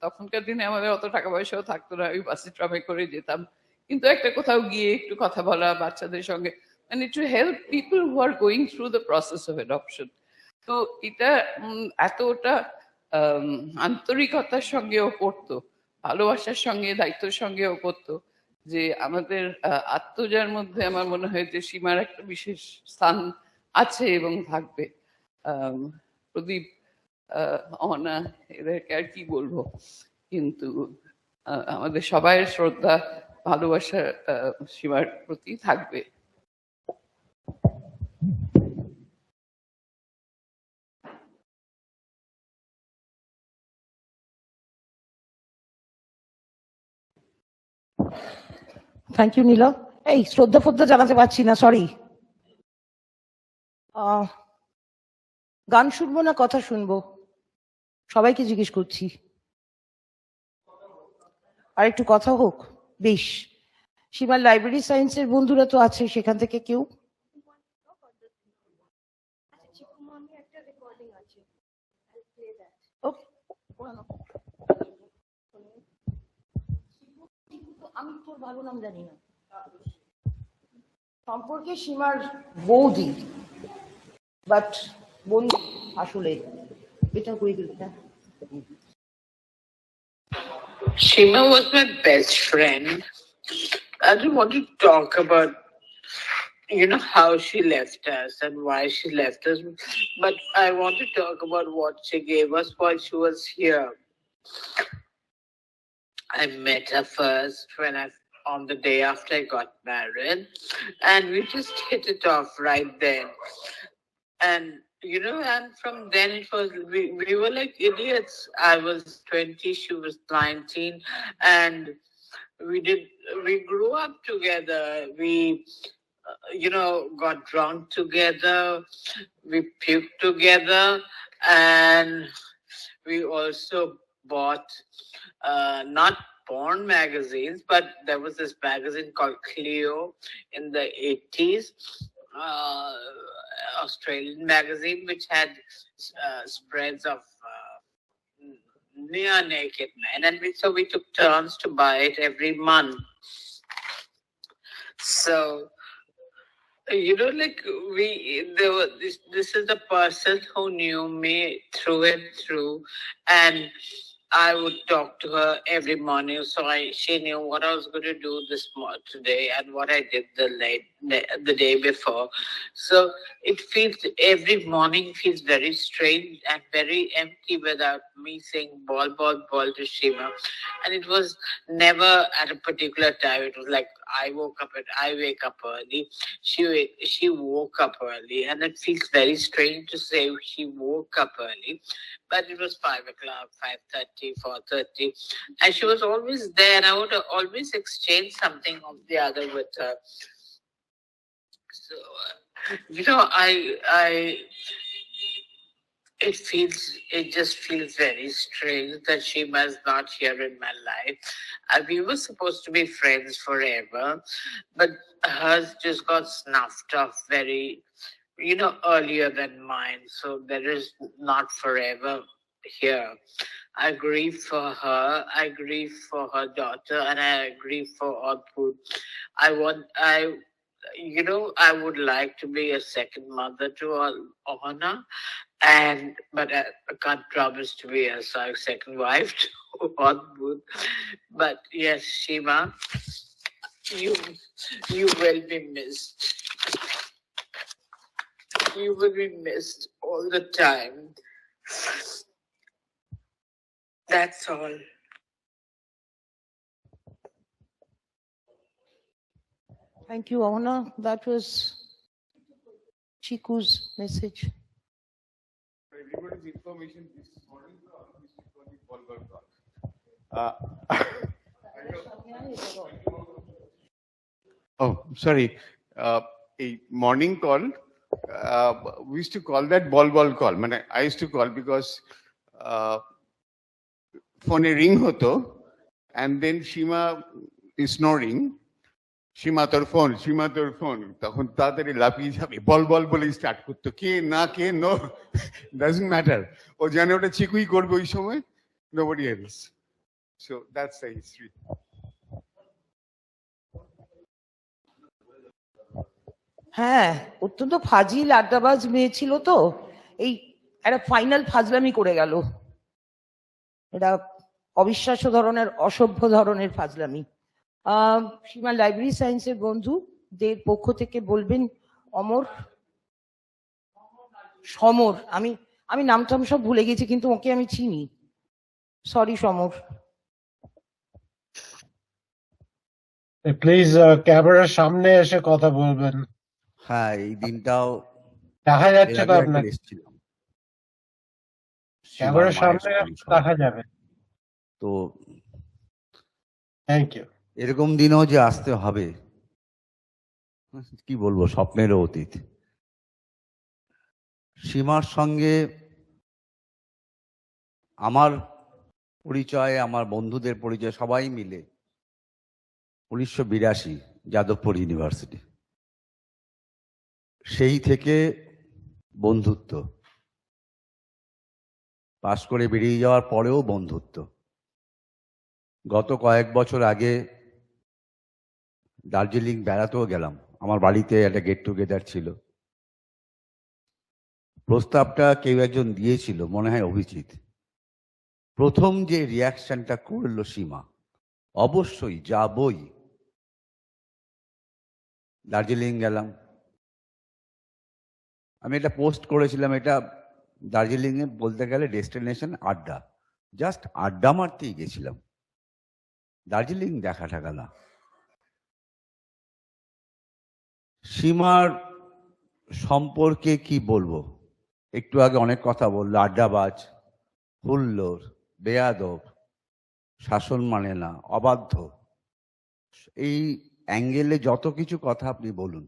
E: তখনকার দিনে আমাদের অত টাকা পয়সাও থাকতো না, ওই বাসে ট্রামে করে যেতাম, কিন্তু একটা কোথাও গিয়ে একটু কথা বলা বাচ্চাদের সঙ্গে, মানে to help people who are going through the process of adoption. তো এটা এতটা আন্তরিকতার সঙ্গেও করতো, ভালোবাসার সঙ্গে দায়িত্বের সঙ্গেও করতো, যে আমাদের আত্মজার মধ্যে আমার মনে হয় যে সীমার একটা বিশেষ স্থান আছে এবং থাকবে। প্রদীপ, অনা, এদেরকে আর কি বলবো, কিন্তু আমাদের সবাই শ্রদ্ধা ভালোবাসা সীমার প্রতি থাকবে।
C: থ্যাংক ইউ নীলা। এই শ্রদ্ধা ফদ্দা জানাতে পারছি না, সরি। গান শুনবো না কথা শুনবো, সবাইকে জিজ্ঞেস করছি। আর একটু কথা হোক, বেশ। সীমার লাইব্রেরি সায়েন্সের বন্ধুরা তো আছে, সেখান থেকে কেউ? আমি তোর ভালো নাম জানি না, সম্পর্কে সীমার বৌদি, বাট বন্ধু আসলে এটা হয়ে গেল না।
F: Shima was my best friend. I don't want to talk about, how she left us and why she left us, but I want to talk about what she gave us while she was here. I met her first on the day after I got married, and we just hit it off right then. And and from then it was, we were like idiots. I was 20, she was 19, and we grew up together. We got drunk together, we puked together, and we also bought not porn magazines, but there was this magazine called Cleo in the 80s, Australian magazine, which had spreads of near naked men, and so we took turns to buy it every month. So this is the person who knew me through and through, and I would talk to her every morning, so she knew what I was going to do today and what I did the day before. So every morning feels very strange and very empty without me saying ball, ball, ball to Shima. And it was never at a particular time. It was like I wake up early. She woke up early, and it feels very strange to say she woke up early. But it was 5 o'clock, 5:30, 4:30, and she was always there. I would always exchange something of the other with her. So, it just feels very strange that Shima is not here in my life. We were supposed to be friends forever, but hers just got snuffed off very earlier than mine. So there is not forever here. I grieve for her, I grieve for her daughter, and I grieve for Adbut. I would like to be a second mother to Ahana, but I can't promise to be a second wife to Adbut. But yes, Shima, you will be missed. You will be missed all the time. That's all.
C: Thank you, Avana. That was Chiku's message.
G: For everybody's information, this morning call is called the Volvo call. Oh, sorry. A morning call. We used to call that ball call. I used to call because phone ring hoto, and then Shima is snoring. Shima তোর phone তখন তাড়াতাড়ি লাফিয়ে যাবে বল বলে start করতো কে না কে no doesn't matter ও জানে ওটা চিকুই করবে ওই সময় nobody else so that's the history
C: হ্যাঁ, অত্যন্ত ফাজিল আড্ডাবাজ মেয়ে ছিল তো, এই একটা ফাইনাল ফাজলামি করে গেল। এটা অবিশ্বাস্য ধরনের, অসভ্য ধরনের ফাজলামি। সীমা লাইব্রেরি সায়েন্সের বন্ধুদের পক্ষ থেকে বলবেন সমর, আমি নামটাম সব ভুলে গেছি, কিন্তু ওকে আমি চিনি। Sorry Samar.
A: প্লিজ ক্যামেরার সামনে এসে কথা বলবেন।
H: হ্যাঁ, এই দিনটাও
A: দেখা যাচ্ছে তো
H: এর আগে
A: আপনাকে,
H: একবার এসেছিলাম।
A: ক্যামেরার
H: সীমার মায়ের
A: সামনে
H: সঙ্গে সবাই।
A: দেখা যাবে।
H: তো
A: থ্যাংক ইউ।
H: এরকম দিনও যে আসতে হবে কি বলবো, স্বপ্নেরও অতীত। সীমার সঙ্গে আমার পরিচয়, আমার বন্ধুদের পরিচয় সবাই মিলে 1982 যাদবপুর ইউনিভার্সিটি, সেই থেকে বন্ধুত্ব, পাশ করে বেরিয়ে যাওয়ার পরেও বন্ধুত্ব। গত কয়েক বছর আগে দার্জিলিং বেড়াতেও গেলাম, আমার বাড়িতে একটা গেট টুগেদার ছিল। প্রস্তাবটা কেউ একজন দিয়েছিল, মনে হয় অভিজিৎ। প্রথম যে রিয়াকশনটা করলো সীমা, অবশ্যই যাবই। দার্জিলিং গেলাম, আমি এটা পোস্ট করেছিলাম, এটা দার্জিলিং এ বলতে গেলে ডেস্টিনেশন আড্ডা, জাস্ট আড্ডা মারতেই গেছিলাম, দার্জিলিং দেখা টাকা না। সীমার সম্পর্কে কি বলবো, একটু আগে অনেক কথা বললো, আড্ডাবাজ, হুল্লোড়, বেয়াদব, শাসন মানে না, অবাধ্য, এই অ্যাঙ্গেলে যত কিছু কথা আপনি বলুন।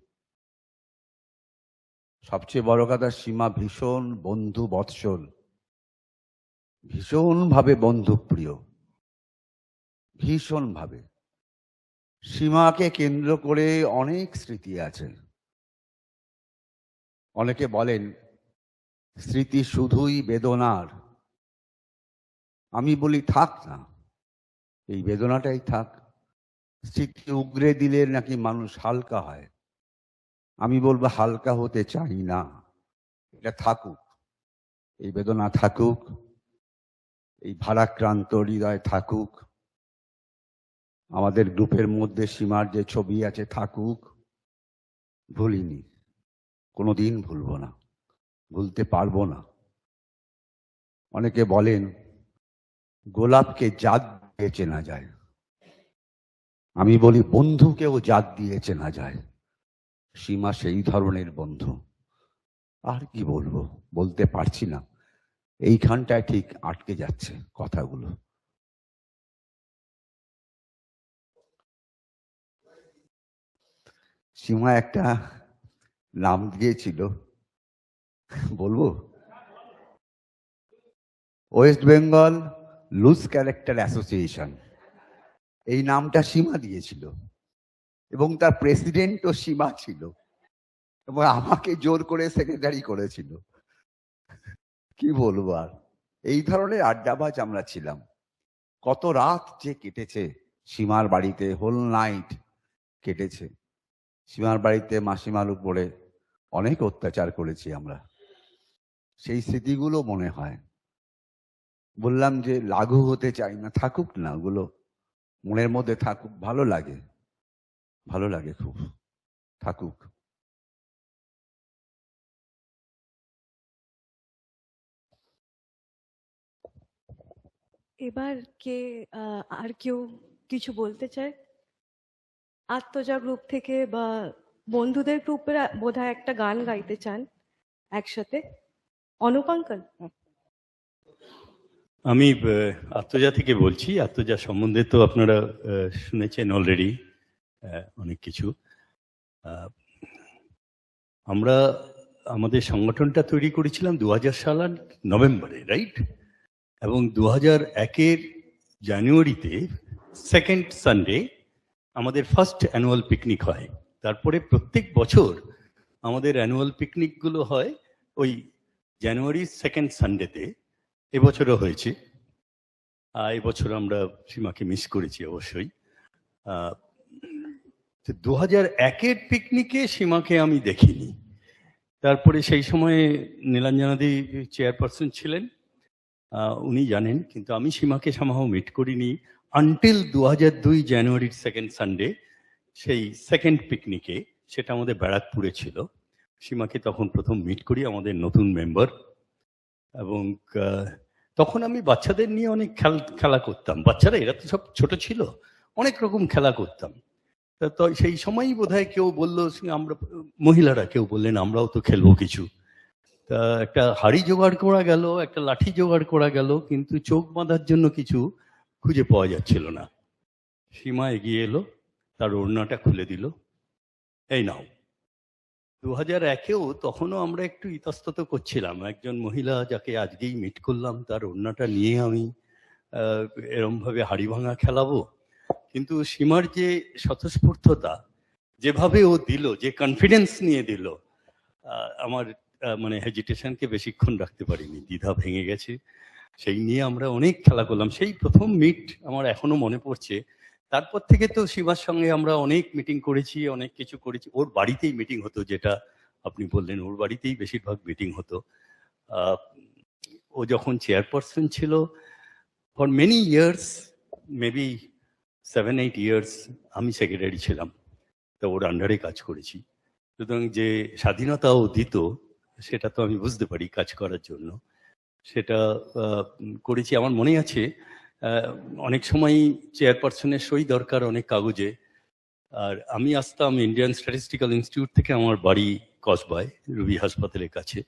H: সবচেয়ে বড় কথা, সীমা ভীষণ বন্ধু বৎসল, ভীষণভাবে বন্ধুপ্রিয়, ভীষণভাবে। সীমাকে কেন্দ্র করে অনেক স্মৃতি আছে। অনেকে বলেন স্মৃতি শুধুই বেদনার, আমি বলি থাক না, এই বেদনাটাই থাক। স্মৃতি উগরে দিলে নাকি মানুষ হালকা হয়, আমি বলবো হালকা হতে চাই না, এটা থাকুক, এই বেদনা থাকুক, এই ভারাক্রান্ত হৃদয় থাকুক, আমাদের গ্রুপের মধ্যে সীমার যে ছবি আছে থাকুক। ভুলিনি, কোনোদিন ভুলবো না, ভুলতে পারবো না। অনেকে বলেন গোলাপকে জাত দিয়ে চেনা যায়, আমি বলি বন্ধুকেও জাত দিয়ে চেনা যায়। সীমা সেই ধরনের বন্ধু। আর কি বলবো, বলতে পারছি না, এইখানটায় ঠিক আটকে যাচ্ছে কথাগুলো। সীমা একটা নাম দিয়েছিল, বলবো, West Bengal loose character association, এই নামটা সীমা দিয়েছিল এবং তার প্রেসিডেন্টও সীমা ছিল এবং আমাকে জোর করে সেক্রেটারি করেছিল। কি বলবো আর, এই ধরনের আড্ডাবাজ আমরা ছিলাম। কত রাত যে কেটেছে সীমার বাড়িতে, হোল নাইট কেটেছে। সীমার বাড়িতে মাসিমার উপরে অনেক অত্যাচার করেছি আমরা, সেই স্মৃতিগুলো মনে হয়। বললাম যে লাঘু হতে চাই না, থাকুক না, ওগুলো মনের মধ্যে থাকুক, ভালো লাগে, ভালো লাগে খুব, থাকুক।
I: এবার কে আর কেউ কিছু বলতে চায়? আত্মজা গ্রুপ থেকে বা বন্ধুদের গ্রুপের বোধহয় একটা গান গাইতে চান একসাথে। অনুপ আঙ্কল।
J: আমি আত্মজা থেকে বলছি। আত্মজা সম্বন্ধে তো আপনারা শুনেছেন অলরেডি অনেক কিছু। আমরা আমাদের সংগঠনটা তৈরি করেছিলাম 2000 সালের নভেম্বরে, রাইট? এবং 2001-এর জানুয়ারিতে সেকেন্ড সানডে আমাদের ফার্স্ট অ্যানুয়াল পিকনিক হয়। তারপরে প্রত্যেক বছর আমাদের অ্যানুয়াল পিকনিকগুলো হয় ওই জানুয়ারির সেকেন্ড সানডেতে। এবছরও হয়েছে। এবছর আমরা সীমাকে মিস করেছি অবশ্যই। 2001-এর পিকনিকে সীমাকে আমি দেখিনি। তারপরে সেই সময়ে নীলাঞ্জনাদি চেয়ারপারসন ছিলেন, উনি জানেন, কিন্তু আমি সীমাকে সামহাও মিট করিনি আনটিল 2002 জানুয়ারির সেকেন্ড সানডে, সেই সেকেন্ড পিকনিকে। সেটা আমাদের ব্যারাকপুরে ছিল। সীমাকে তখন প্রথম মিট করি, আমাদের নতুন মেম্বার। এবং তখন আমি বাচ্চাদের নিয়ে অনেক খেলা করতাম। বাচ্চারা এরা তো সব ছোট ছিল, অনেক রকম খেলা করতাম। তো সেই সময়ই বোধহয় কেউ বললো, আমরা মহিলারা কেউ বললেন আমরাও তো খেলবো কিছু। তা একটা হাড়ি জোগাড় করা গেল, একটা লাঠি জোগাড় করা গেল, কিন্তু চোখ বাঁধার জন্য কিছু খুঁজে পাওয়া যাচ্ছিল না। সীমা এগিয়ে এলো, তার ওড়নাটা খুলে দিল, এই নাও। 2001-এও তখনও আমরা একটু ইতস্তত করছিলাম। একজন মহিলা যাকে আজকেই মিট করলাম, তার ওড়নাটা নিয়ে আমি এরমভাবে হাড়ি ভাঙা খেলাবো। কিন্তু সীমার যে স্বতঃস্ফূর্ততা, যেভাবে ও দিল, যে কনফিডেন্স নিয়ে দিল, আমার মানে হেজিটেশনকে বেশিক্ষণ রাখতে পারিনি, দ্বিধা ভেঙে গেছে। সেই নিয়ে আমরা অনেক খেলা করলাম। সেই প্রথম মিট আমার এখনো মনে পড়ছে। তারপর থেকে তো সীমার সঙ্গে আমরা অনেক মিটিং করেছি, অনেক কিছু করেছি। ওর বাড়িতেই মিটিং হতো, যেটা আপনি বললেন, ওর বাড়িতেই বেশিরভাগ মিটিং হতো। ও যখন চেয়ারপারসন ছিল, for many years, maybe 7-8 years, আমি সেক্রেটারি ছিলাম। তো ওর আন্ডারে কাজ করেছি। সুতরাং যে স্বাধীনতা ও দিত, সেটা তো আমি বুঝতে পারি কাজ করার জন্য। সেটা করেছি। আমার মনে আছে অনেক সময় চেয়ারপারসনের সই দরকার অনেক কাগজে। আর আমি আসতাম ইন্ডিয়ান স্ট্যাটিস্টিক্যাল ইনস্টিটিউট থেকে, আমার বাড়ি কসবায়, রুবি হাসপাতালের কাছে।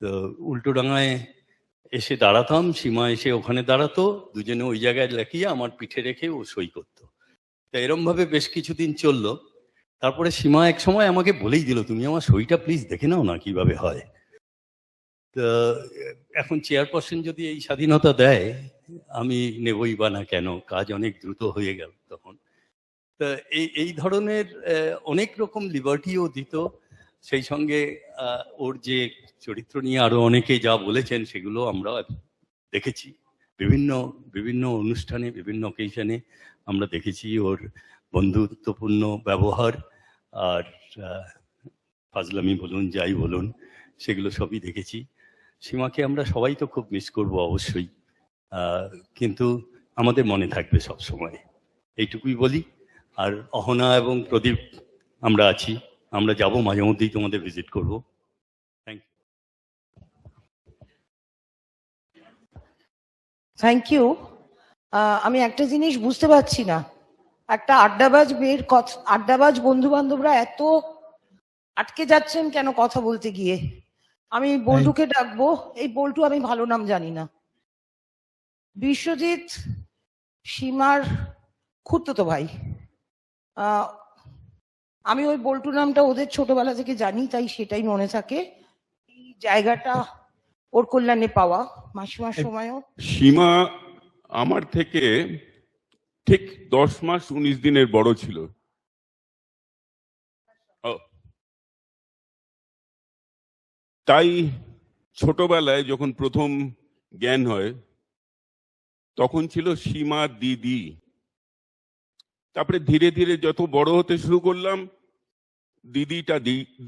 J: তো উল্টোডাঙায় এসে দাঁড়াতাম, সীমা এসে ওখানে দাঁড়াতো, দুজনে ওই জায়গায় লেখিয়ে আমার পিঠে রেখে ও সই করতো। তো এরমভাবে বেশ কিছুদিন চললো। তারপরে সীমা এক সময় আমাকে বলেই দিল, তুমি আমার সইটা প্লিজ দেখে নাও না কিভাবে হয়। তো এখন চেয়ারপারসন যদি এই স্বাধীনতা দেয়, আমি নেবই বা না কেন, কাজ অনেক দ্রুত হয়ে গেল তখন। তো এই ধরনের অনেক রকম লিবার্টিও দিত। সেই সঙ্গে ওর যে চরিত্র নিয়ে আরো অনেকে যা বলেছেন, সেগুলো আমরা দেখেছি বিভিন্ন বিভিন্ন অনুষ্ঠানে, বিভিন্ন অকেশনে আমরা দেখেছি ওর বন্ধুত্বপূর্ণ ব্যবহার। আর ফাজলামি বলুন, যাই বলুন, সেগুলো সবই দেখেছি। সীমাকে আমরা সবাই তো খুব মিস করব অবশ্যই, কিন্তু আমাদের মনে থাকবে সব সময়, এইটুকুই বলি। আর অহনা এবং প্রদীপ আমরা আছি, আমরা যাব, মাঝে মধ্যেই তোমাদের ভিজিট করব। Thank you.
C: Thank you. আমি একটা জিনিস বুঝতে পারছি না, একটা আড্ডাবাজ মেয়ের কথা, আড্ডাবাজ বন্ধু বান্ধবরা এত আটকে যাচ্ছেন কেন কথা বলতে গিয়ে? আমি বল্টুকে ডাকবো। এই বল্টু আমি ভালো নাম জানি না। বিশ্বজিৎ সীমার খুড়তুতো ভাই। আমি ওই বল্টু নামটা ওদের ছোটবেলা থেকে জানি, তাই সেটাই মনে থাকে। এই জায়গাটা ওর কল্যাণে পাওয়া। মাসিমার সময়ও
K: সীমা আমার থেকে ঠিক 10 মাস 19 দিনের বড় ছিল। তাই ছোটবেলায় যখন প্রথম জ্ঞান হয়, তখন ছিল সীমা দিদি। তারপরে ধীরে ধীরে যত বড় হতে শুরু করলাম, দিদিটা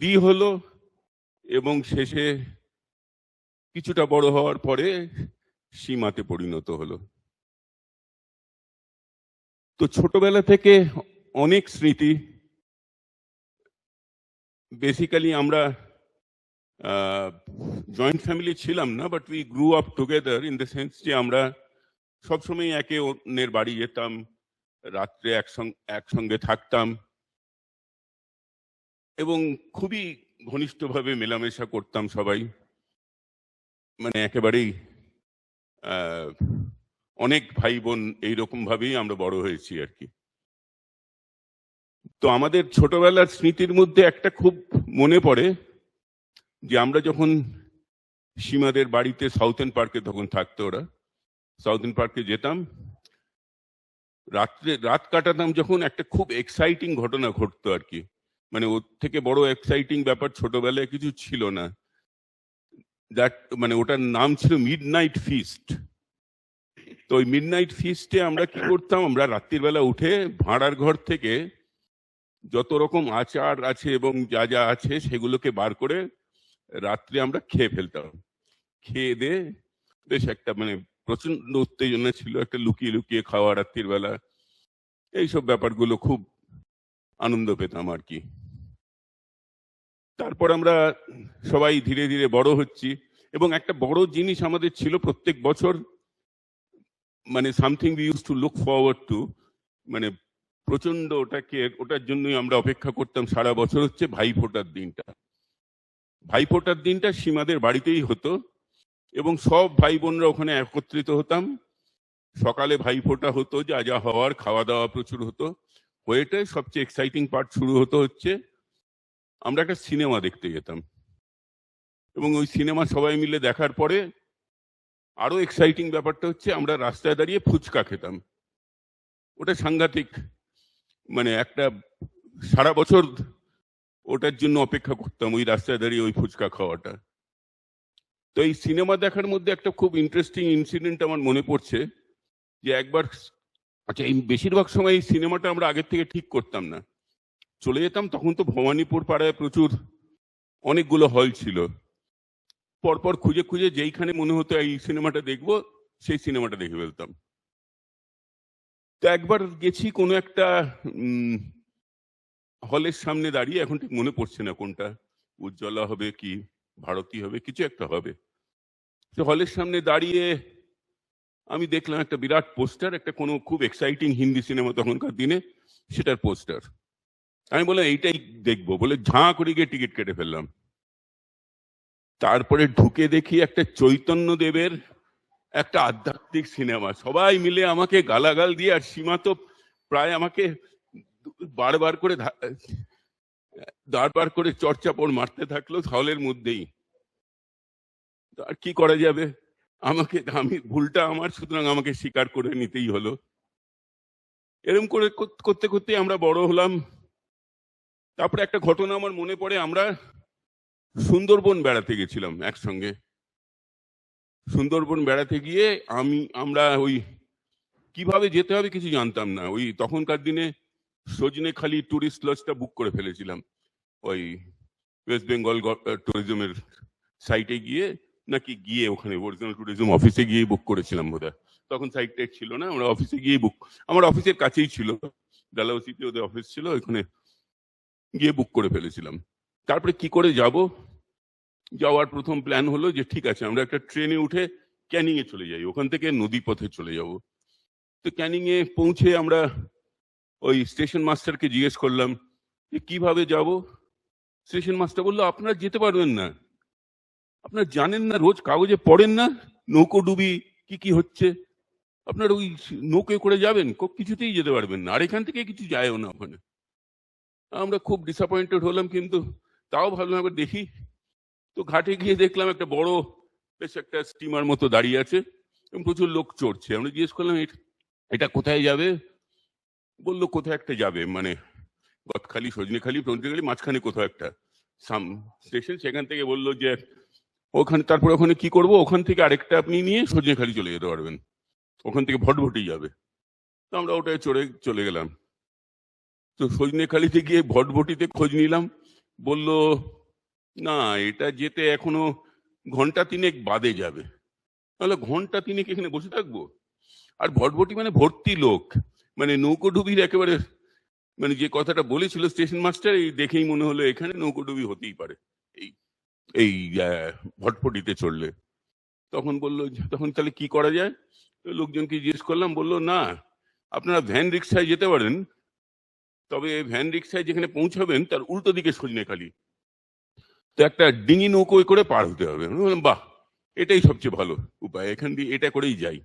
K: দি হলো, এবং শেষে কিছুটা বড় হওয়ার পরে সীমাতে পরিণত হলো। তো ছোটবেলা থেকে অনেক স্মৃতি। বেসিক্যালি আমরা জয়েন্ট ফ্যামিলি ছিলাম না, but we grew up together in the sense যে আমরা সবসময় একে অন্যের বাড়ি যেতাম, রাত্রে একসঙ্গে থাকতাম এবং খুবই ঘনিষ্ঠভাবে মেলামেশা করতাম সবাই, মানে একেবারেই অনেক ভাই বোন এইরকম ভাবেই আমরা বড় হয়েছি আর কি। তো আমাদের ছোটবেলার স্মৃতির মধ্যে একটা খুব মনে পড়ে যে আমরা যখন সীমাদের বাড়িতে সাউথেন পার্কে তখন থাকতো, ওরা সাউথেন পার্কে যেতাম, রাত কাটাতাম যখন, একটা খুব এক্সাইটিং ঘটনা ঘটতো আর কি। মানে ওর থেকে বড় এক্সাইটিং ব্যাপার ছোটবেলায় কিছু ছিল না। মানে ওটার নাম ছিল মিডনাইট ফিস্ট। তো ওই মিডনাইট ফিস্টে আমরা কি করতাম, আমরা রাত্রির বেলা উঠে ভাড়ার ঘর থেকে যত রকম আচার আছে এবং যা যা আছে সেগুলোকে বার করে রাত্রে আমরা খেয়ে ফেলতাম। খেয়ে দিয়ে বেশ একটা মানে প্রচন্ড উত্তেজনা ছিল, একটা লুকিয়ে লুকিয়ে খাওয়া রাত্রির বেলা, এইসব ব্যাপারগুলো খুব আনন্দ পেতাম আর কি। তারপর আমরা সবাই ধীরে ধীরে বড় হচ্ছি, এবং একটা বড় জিনিস আমাদের ছিল প্রত্যেক বছর, মানে something we use to look forward to, মানে প্রচন্ড ওটার জন্যই আমরা অপেক্ষা করতাম সারা বছর, হচ্ছে ভাইফোঁটার দিনটা। ভাইফোঁটার দিনটা সীমাদের বাড়িতেই হতো এবং সব ভাই বোনরা ওখানে একত্রিত হতাম। সকালে ভাইফোঁটা হতো, যা যা হওয়ার, খাওয়া দাওয়া প্রচুর হতো। হয়েটে সবচেয়ে এক্সাইটিং পার্ট শুরু হচ্ছে আমরা একটা সিনেমা দেখতে যেতাম, এবং ওই সিনেমা সবাই মিলে দেখার পরে আরো এক্সাইটিং ব্যাপারটা হচ্ছে আমরা রাস্তায় দাঁড়িয়ে ফুচকা খেতাম। ওটা সাংঘাতিক, মানে একটা সারা বছর ওটার জন্য অপেক্ষা করতাম, ওই রাস্তায় দাঁড়িয়ে ওই ফুচকা খাওয়াটা। তো এই সিনেমা দেখার মধ্যে একটা খুব ইন্টারেস্টিং ইনসিডেন্ট আমার মনে পড়ছে, যে একবার, আচ্ছা এই বেশিরভাগ সময় এই সিনেমাটা আমরা আগের থেকে ঠিক করতাম না, চলে যেতাম। তখন তো ভবানীপুর পাড়ায় প্রচুর অনেকগুলো হল ছিল, পরপর খুঁজে খুঁজে যেইখানে মনে হতো এই সিনেমাটা দেখবো সেই সিনেমাটা দেখে ফেলতাম। তো একবার গেছি কোনো একটা হলের সামনে দাঁড়িয়ে, এখন ঠিক মনে পড়ছে না কোনটা, উজ্জ্বলা হবে কি ভারতী হবে, কিছু একটা হবে। তো হলের সামনে দাঁড়িয়ে আমি দেখলাম একটা বিরাট পোস্টার, একটা কোনো খুব এক্সাইটিং হিন্দি সিনেমা তখনকার দিনে, সেটার পোস্টার। আমি বললাম এইটাই দেখবো বলে ঝাঁ করে গিয়ে টিকিট কেটে ফেললাম। তারপরে ঢুকে দেখি একটা চৈতন্য দেবের একটা আধ্যাত্মিক সিনেমা, সবাই মিলে আমাকে গালাগাল দিয়ে, আর সীমা তো প্রায় আমাকে বারবার করে চর্চাপড় মারতে থাকলো হলের মধ্যেই। আর কি করা যাবে, আমি ভুলটা আমার, সুতরাং আমাকে স্বীকার করে নিতেই হলো। এরকম করে করতে করতে আমরা বড় হলাম। তারপরে একটা ঘটনা আমার মনে পড়ে, আমরা সুন্দরবন বেড়াতে গেছিলাম একসঙ্গে। সুন্দরবন বেড়াতে গিয়ে আমরা ওই কিভাবে যেতে হবে কিছু জানতাম না, ওই তখনকার দিনে সজনেখালি টুরিস্ট লজটা বুক করে ফেলেছিলাম, ওই ওয়েস্ট বেঙ্গল ট্যুরিজমের সাইটে গিয়ে, নাকি গিয়ে ওখানে অরিজিনাল ট্যুরিজম অফিসে গিয়ে বুক করেছিলাম বোধহয়। তখন সাইটটা ছিল না, আমরা অফিসে গিয়ে আমার অফিসের কাছেই ছিল, ডালহাউসিতে ওদের অফিস ছিল, ওইখানে গিয়ে বুক করে ফেলেছিলাম। তারপরে কি করে যাওয়ার প্রথম প্ল্যান হলো যে ঠিক আছে আমরা একটা ট্রেনে উঠে ক্যানিং এ চলে যাই, ওখান থেকে নদী পথে চলে যাব। তো ক্যানিং এ পৌঁছে আমরা ওই স্টেশন মাস্টারকে জিজ্ঞেস করলাম যে কিভাবে যাব। স্টেশন মাস্টার বললো আপনারা যেতে পারবেন না, আপনারা জানেন না, রোজ কাগজে পড়েন না নৌকো ডুবি কি হচ্ছে, আপনারা ওই নৌকোয় করে যাবেন, কিছুতেই যেতে পারবেন না, আর এখান থেকে কিছু যায়ও না ওখানে। আমরা খুব ডিসঅ্যাপয়েন্টেড হলাম, কিন্তু তাও ভাবলাম একবার দেখি। তো ঘাটে গিয়ে দেখলাম একটা বড় বেশ একটা স্টিমার মতো দাঁড়িয়ে আছে এবং প্রচুর লোক চড়ছে। আমরা জিজ্ঞেস করলাম এটা কোথায় যাবে, বললো কোথায় একটা যাবে, মানে গদখালি সজনেখালি মাঝখানে কোথাও একটা স্টেশন, সেখান থেকে বললো যে ওখানে, তারপরে ওখানে কি করব, ওখান থেকে আরেকটা আপনি নিয়ে সজনেখালি চলে যেতে পারবেন, ওখান থেকে ভটভটি যাবে। তো আমরা ওটায় চড়ে চলে গেলাম। তো সজনেখালিতে গিয়ে ভটভটিতে খোঁজ নিলাম, বলল না, এটা যেতে এখনো ঘন্টা তিনেক বাদে যাবে। তাহলে ঘন্টা তিনেক এখানে বসে থাকবো? আর ভটভটি মানে ভর্তি লোক, মানে নৌকোডুবির একেবারে, মানে যে কথাটা বলেছিল স্টেশন মাস্টার, এই দেখেই মনে হলো এখানে নৌকোডুবি হতেই পারে এই এই ভটভটিতে চড়লে। তখন বললো, তখন তাহলে কি করা যায়? লোকজনকে জিজ্ঞেস করলাম, বললো না, আপনারা ভ্যান রিক্সায় যেতে পারেন, তবে ভ্যান রিক্সায় যেখানে পৌঁছাবেন তার উল্টো দিকে সজনেখালি, তো একটা ডিঙি নৌকোয় করে পার হতে হবে। আমি বললাম বাহ, এটাই সবচেয়ে ভালো উপায়, এখান দিয়ে এটা করেই যাই।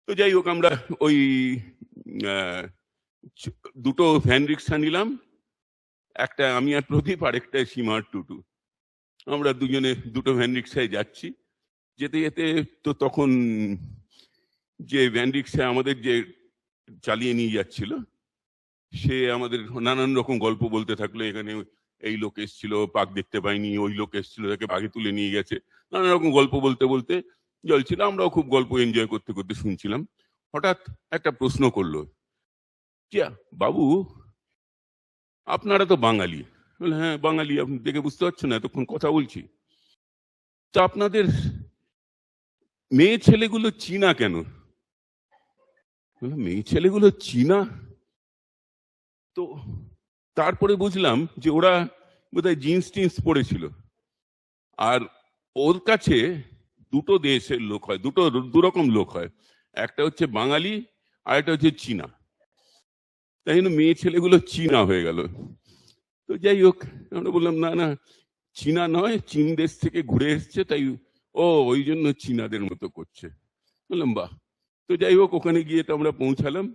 K: তো যাই হোক, আমরা ওই দুটো ভ্যান রিক্সা নিলাম, একটা আমি আর প্রদীপ, আর একটা সীমা আর টুটু। আমরা দুজনে দুটো ভ্যান রিক্সায় যাচ্ছি। যেতে যেতে তো তখন যে ভ্যান রিক্সা আমাদের যে চালিয়ে নিয়ে যাচ্ছিল, সে আমাদের নানান রকম গল্প বলতে থাকলো। এখানে এই লোক এসেছিল, পাক দেখতে পাইনি, ওই লোক এসেছিল, তাকে বাঘে তুলে নিয়ে গেছে, নানান রকম গল্প বলতে বলতে চলছিল। আমরাও খুব গল্প এনজয় করতে করতে শুনছিলাম। হঠাৎ একটা প্রশ্ন করলো, বাবু আপনারা তো বাঙালি। বলে হ্যাঁ বাঙালি, আপনি দেখে বুঝতে পারছেন না, এতক্ষণ কথা বলছি। তো আপনাদের মেয়ে ছেলেগুলো চীনা কেন? মেয়ে ছেলেগুলো চীনা? তো তারপরে বুঝলাম যে ওরা বোধহয় জিন্স টিন্স পরেছিল, আর ওর কাছে দুটো দেশের লোক হয়, দুরকম লোক হয়, একটা হচ্ছে বাঙালি আর একটা হচ্ছে চীনা। তাই জন্য মেয়ে ছেলেগুলো চীনা হয়ে গেল। তো যাই হোক, আমরা বললাম না না, চীনা নয়, চীন দেশ থেকে ঘুরে এসছে, তাই ওই জন্য চীনাদের মতো করছে। বললাম বাহ। তো যাই হোক, ওখানে গিয়ে তো আমরা পৌঁছালাম।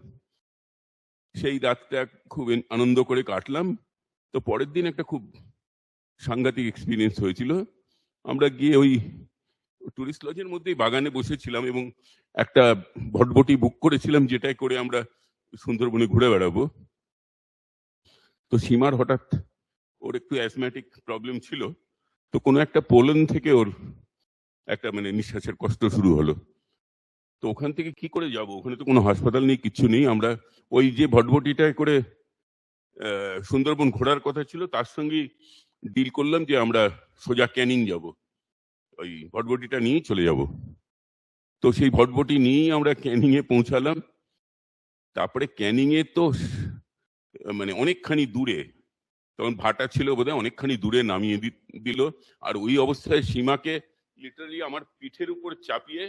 K: সেই রাতটা খুব আনন্দ করে কাটলাম। তো পরের দিন একটা খুব সাংঘাতিক এক্সপিরিয়েন্স হয়েছিল। আমরা গিয়ে ওই টুরিস্ট লজের মধ্যেই বাগানে বসেছিলাম এবং একটা ভটভটি বুক করেছিলাম, যেটাই করে আমরা সুন্দরবনে ঘুরে বেড়াবো। তো সীমার হঠাৎ ওর একটু অ্যাজম্যাটিক প্রবলেম ছিল, তো কোনো একটা পোলন থেকে ওর একটা মানে নিঃশ্বাসের কষ্ট শুরু হলো। তো ওখান থেকে কি করে যাব? ওখানে তো কোনো হাসপাতাল নেই, কিচ্ছু নেই। আমরা ওই যে ভটভটিটায় করে সুন্দরবন ঘোরার কথা ছিল, তার সঙ্গে ডিল করলাম যে আমরা সোজা ক্যানিং যাব, ওই ভটভটিটা নিয়েই চলে যাব। তো সেই ভটভটি নিয়েই আমরা ক্যানিং এ পৌঁছালাম। তারপরে ক্যানিং এ তো মানে অনেকখানি দূরে, তখন ভাটা ছিল বোধহয়, অনেকখানি দূরে নামিয়ে দিল। আর ওই অবস্থায় সীমাকে লিটারালি আমার পিঠের উপর চাপিয়ে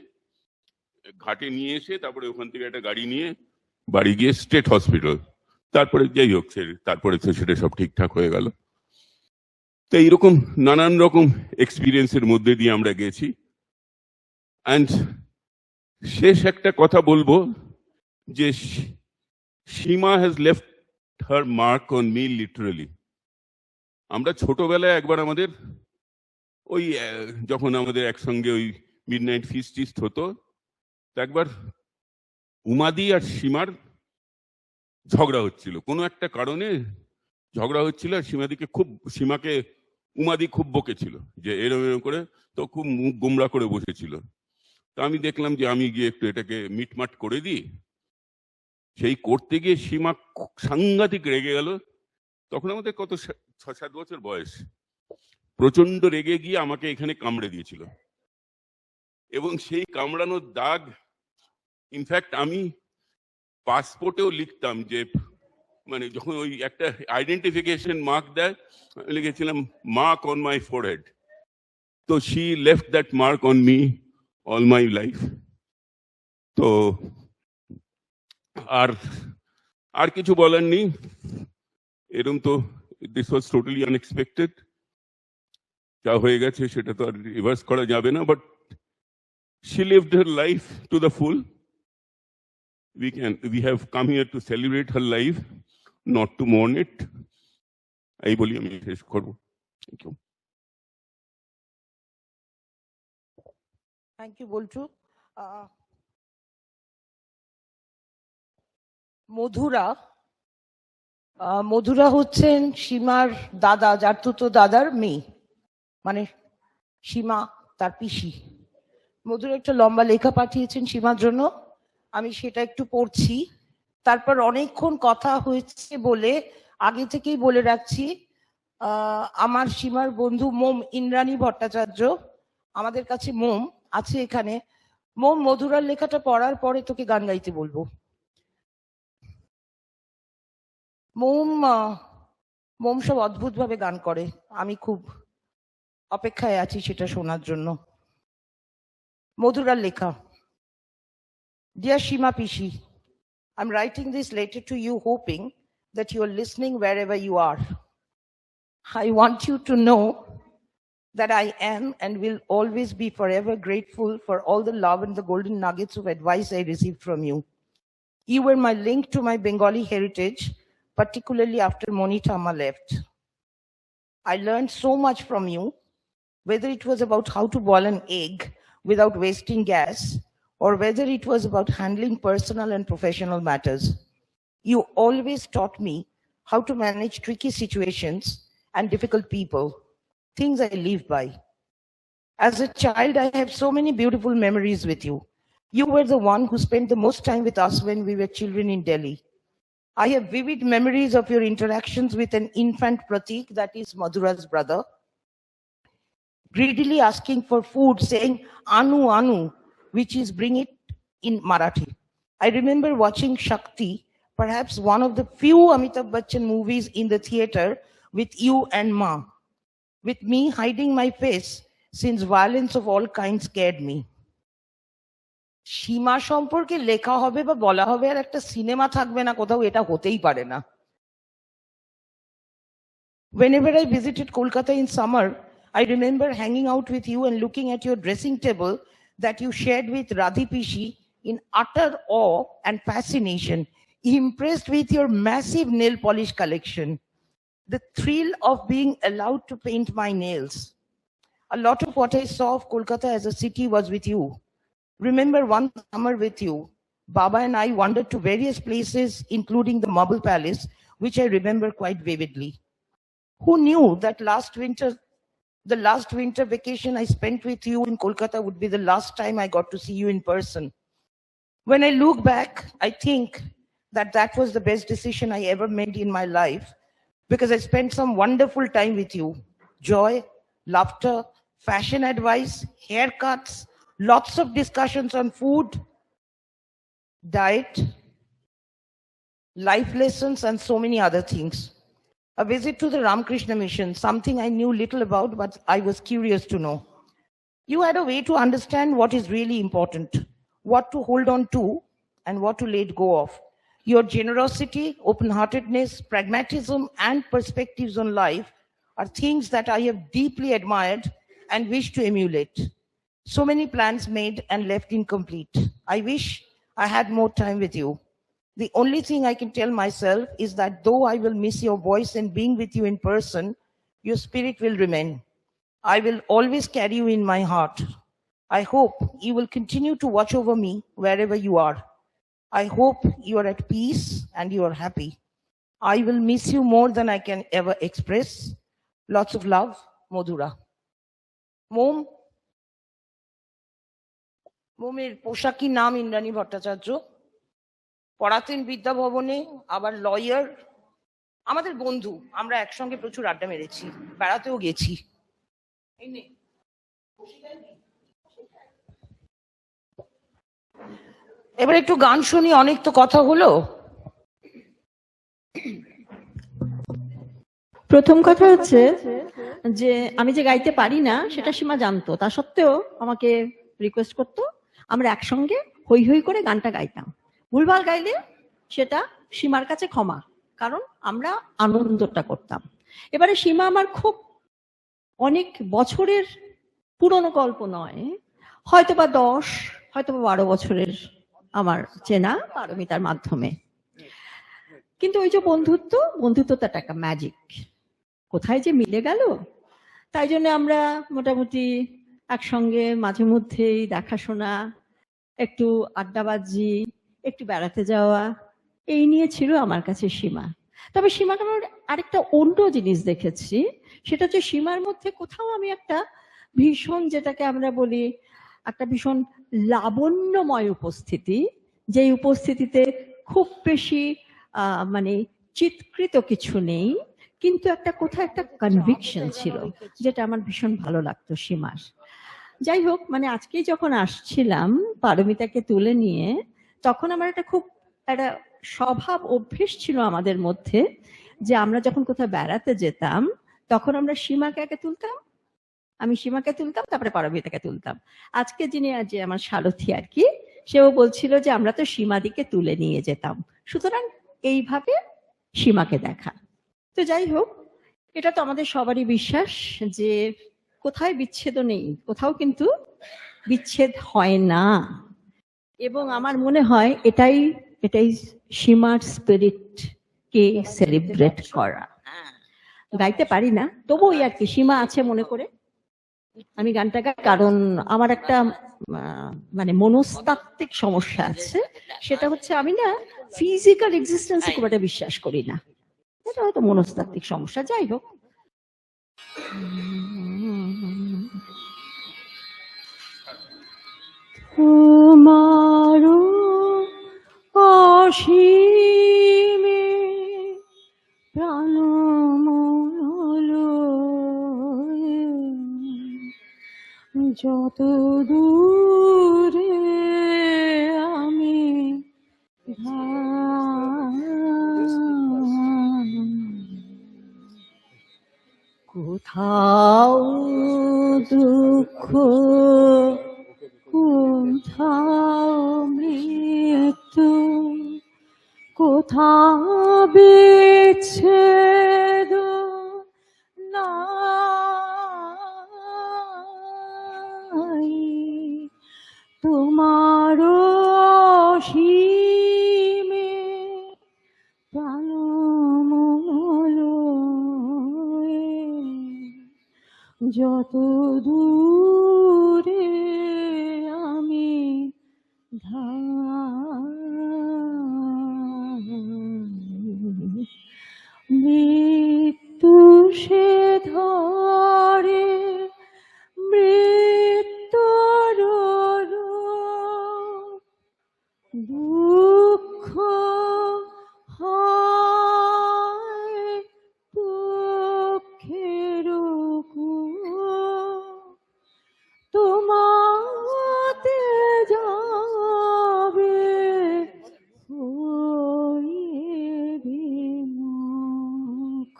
K: ঘাটে নিয়ে এসে তারপরে ওখান থেকে একটা গাড়ি নিয়ে বাড়ি গিয়ে স্টেট হসপিটাল। তারপরে যাই হোক, তারপরে তো সেটা সব ঠিকঠাক হয়ে গেল। তো এইরকম নানান রকম এক্সপিরিয়েন্সের মধ্যে দিয়ে আমরা গেছি। অ্যান্ড শেষ একটা কথা বলবো যে Seema has left her mark on me literally. আমরা ছোটবেলায় একবার আমাদের ওই যখন আমাদের একসঙ্গে ওই মিডনাইট ফিস্ট টিস্ট হতো, একবার উমাদি আর সীমার ঝগড়া হচ্ছিল, কোনো একটা কারণে ঝগড়া হচ্ছিল। আর সীমাকে উমাদি খুব বকেছিল যে এরম এরম করে, তো খুব মুখ গোমড়া করে বসেছিল। তো আমি দেখলাম যে আমি গিয়ে একটু এটাকে মিটমাট করে দিই। সেই করতে গিয়ে সীমা সাংঘাতিক রেগে গেল। তখন আমাদের কত 6-7 বছর বয়স। প্রচন্ড রেগে গিয়ে আমাকে এখানে কামড়ে দিয়েছিল, এবং সেই কামড়ানোর দাগ ইনফ্যাক্ট আমি পাসপোর্টেও লিখতাম যে মানে যখন ওই একটা আইডেন্টিফিকেশন মার্ক দেয়, লিখেছিলাম মার্ক অন মাই ফোরহেড। তো she left that mark on me all my life. তো আর কিছু বলার নেই, এরকম তো দিস ওয়াজ টোটালি আনএক্সপেক্টেড। যা হয়ে গেছে সেটা তো আর রিভার্স করা যাবে না, but she lived her life to the full. We have come here to celebrate her life, not to mourn it. এই বলি আমি শেষ করব। Thank you.
C: Thank you Boltu. Madhura হচ্ছেন সীমার দাদা, জাতুতো দাদার মেয়ে, মানে সীমা তার পিসি। মধুরা একটা লম্বা লেখা পাঠিয়েছেন সীমার জন্য, আমি সেটা একটু পড়ছি। তারপর অনেকক্ষণ কথা হয়েছে বলে আগে থেকেই বলে রাখছি, আমার সীমার বন্ধু মোম ইন্দ্রাণী ভট্টাচার্য আমাদের কাছে মোম আছে এখানে। মোম, মধুরার লেখাটা পড়ার পরে তোকে গান গাইতে বলবো। মোম সব অদ্ভুত ভাবে গান করে, আমি খুব অপেক্ষায় আছি সেটা শোনার জন্য। মধুরার লেখা। Dear Shima Pishi, I'm writing this letter to you hoping that you are listening wherever you are. I want you to know that I am and will always be forever grateful for all the love and the golden nuggets of advice I received from you. You were my link to my Bengali heritage, particularly after Monitama left. I learned so much from you, whether it was about how to boil an egg without wasting gas, or whether it was about handling personal and professional matters. You always taught me how to manage tricky situations and difficult people, things I live by. As a child, I have so many beautiful memories with you. You were the one who spent the most time with us when we were children in Delhi. I have vivid memories of your interactions with an infant Pratik, that is Madhura's brother, greedily asking for food, saying "Anu, Anu," which is bring it in Marathi. I remember watching Shakti, perhaps one of the few Amitabh Bachchan movies in the theater, with you and Ma, with me hiding my face since violence of all kinds scared me. সীমা সম্পর্কে লেখা হবে বা বলা হবে আর একটা cinema থাকবে না কোথাও, এটা হতেই পারে না। Whenever I visited Kolkata in summer, I remember hanging out with you and looking at your dressing table that you shared with Radhi Pishi in utter awe and fascination, impressed with your massive nail polish collection. The thrill of being allowed to paint my nails. A lot of what I saw of Kolkata as a city was with you. Remember one summer with you, Baba and I wandered to various places, including the Marble Palace, which I remember quite vividly. Who knew that the last winter vacation I spent with you in Kolkata would be the last time I got to see you in person? When I look back, I think that that was the best decision I ever made in my life, because I spent some wonderful time with you. Joy, laughter, fashion advice, haircuts, lots of discussions on food, diet, life lessons, and so many other things. A visit to the Ramakrishna Mission, something I knew little about, but I was curious to know. You had a way to understand what is really important, what to hold on to, and what to let go of. Your generosity, open-heartedness, pragmatism, and perspectives on life are things that I have deeply admired and wish to emulate. So many plans made and left incomplete. I wish I had more time with you. The only thing I can tell myself is that though I will miss your voice and being with you in person, your spirit will remain. I will always carry you in my heart. I hope you will continue to watch over me wherever you are. I hope you are at peace and you are happy. I will miss you more than I can ever express. Lots of love, Madhura. মোমের পোশাকি নাম ইন্দ্রাণী ভট্টাচার্য, পড়াতেন বিদ্যা ভবনে, আবার lawyer, আমাদের বন্ধু, আমরা একসঙ্গে প্রচুর আড্ডা মেরেছি, বেড়াতেও গেছি। এবার একটু গান শুনি, অনেক তো কথা হলো।
L: প্রথম কথা হচ্ছে যে আমি যে গাইতে পারি না সেটা সীমা জানতো, তা সত্ত্বেও আমাকে রিকোয়েস্ট করতো, আমরা একসঙ্গে হই হই করে গানটা গাইতাম। ভুলভাল গাইলে সেটা সীমার কাছে ক্ষমা, কারণ আমরা আনন্দটা করতাম। এবারে সীমা আমার খুব অনেক বছরের পুরনো গল্প নয়, হয়তোবা 10 হয়তোবা 12 বছরের আমার চেনা পারমিতার মাধ্যমে। কিন্তু ওই যে বন্ধুত্বটা একটা ম্যাজিক, কোথায় যে মিলে গেল। তাই জন্য আমরা মোটামুটি একসঙ্গে মাঝে মধ্যেই দেখাশোনা, একটু আড্ডাবাজি, একটু বেড়াতে যাওয়া, এই নিয়ে ছিল আমার কাছে সীমা। তবে সীমাকে আমার আরেকটা অন্য জিনিস দেখেছি, সেটা হচ্ছে সীমার মধ্যে কোথাও আমি একটা ভীষণ, যেটাকে আমরা বলি একটা ভীষণ লাবণ্যময় উপস্থিতি, যে উপস্থিতিতে খুব বেশি মানে চিৎকৃত কিছু নেই, কিন্তু একটা কোথায় একটা কনভিকশন ছিল, যেটা আমার ভীষণ ভালো লাগতো সীমার। যাই হোক, মানে আজকেই যখন আসছিলাম পারমিতাকে তুলে নিয়ে, তখন আমার একটা স্বভাব অভ্যেস ছিল আমাদের মধ্যে, যে আমরা যখন কোথাও বেড়াতে যেতাম তখন আমরা সীমাকে আগে তুলতাম, আমি সীমাকে তুলতাম, তারপরে পারমিতাকে তুলতাম। আজকে যিনি যে আমার সারথি আর কি, সেও বলছিল যে আমরা তো সীমাদিকে তুলে নিয়ে যেতাম, সুতরাং এইভাবে সীমাকে দেখা। তো যাই হোক, এটা তো আমাদের সবারই বিশ্বাস যে কোথায় বিচ্ছেদ নেই, কোথাও কিন্তু বিচ্ছেদ হয় না। এবং আমার মনে হয় এটাই এটাই সীমার স্পিরিট কে সেলিব্রেট করা। গাইতে পারি না, তবু ওই আর কি, সীমা আছে মনে করে আমি গানটা গাই। কারণ আমার একটা মানে মনস্তাত্ত্বিক সমস্যা আছে, সেটা হচ্ছে আমি না ফিজিক্যাল এক্সিস্টেন্সে খুব একটা বিশ্বাস করি না, এটা হয়তো মনস্তাত্ত্বিক সমস্যা। যাই হোক, তোমারও অসীমে প্রাণময় যত দূরে আমি কোথাও দুঃখ, কোথাও মৃত্যু, কোথাও বিচ্ছেদ নাই, তোমার অসীমে প্রাণময় যত দূরে আমি মৃত্যু সে ধরে মৃত্যুর দুঃখ হয় দুঃখের তোমাতে যাবে বিমুখ,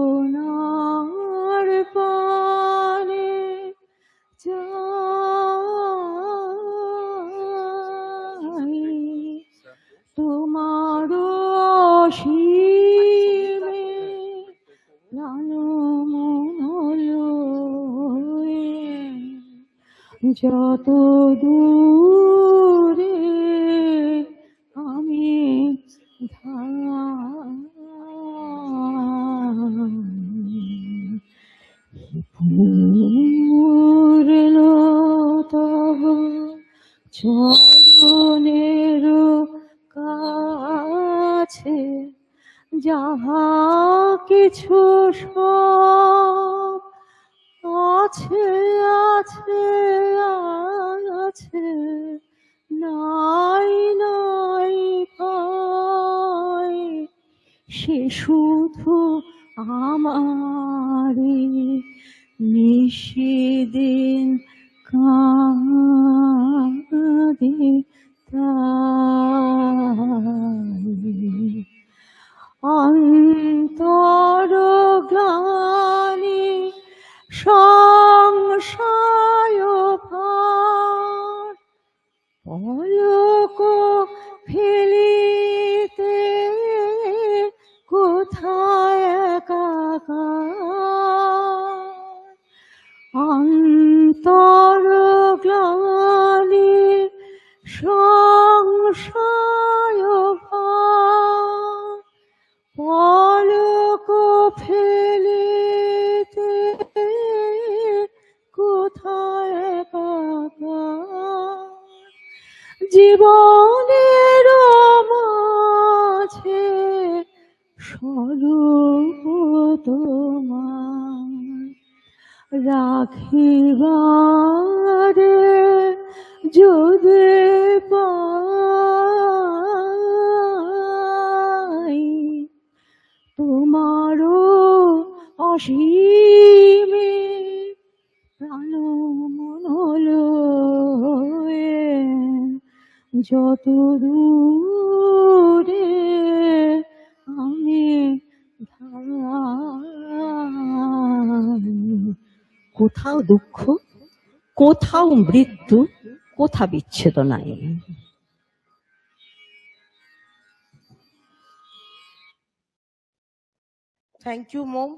L: আপনার পানে যাই, তোমার অসীমে প্রাণময় যত দূরে আমি পূর্ণ তব চরণের কাছে যাহা কিছু সব আছে আছে আছে, নাই নাই পাই, সে শুধু আমারি নিশিদিন কাঁদে তাই। অন্তর গ্লানি সংশয় ভার পলক ফেলিতে কোথায় একাকার, অন্তর গ্লানি সংশয় ভার পলক ফেলিতে কোথায় একাকার, জীবনের মাঝে স্বরূপ তোমার রাখিবারে যদি পাই, অসীমে প্রাণ মনলয়ে যত দূরে আমি ধাই। কোথাও দুঃখ, কোথাও মৃত্যু, কোথা বিচ্ছেদ নাই।
C: থ্যাংক ইউ মোম।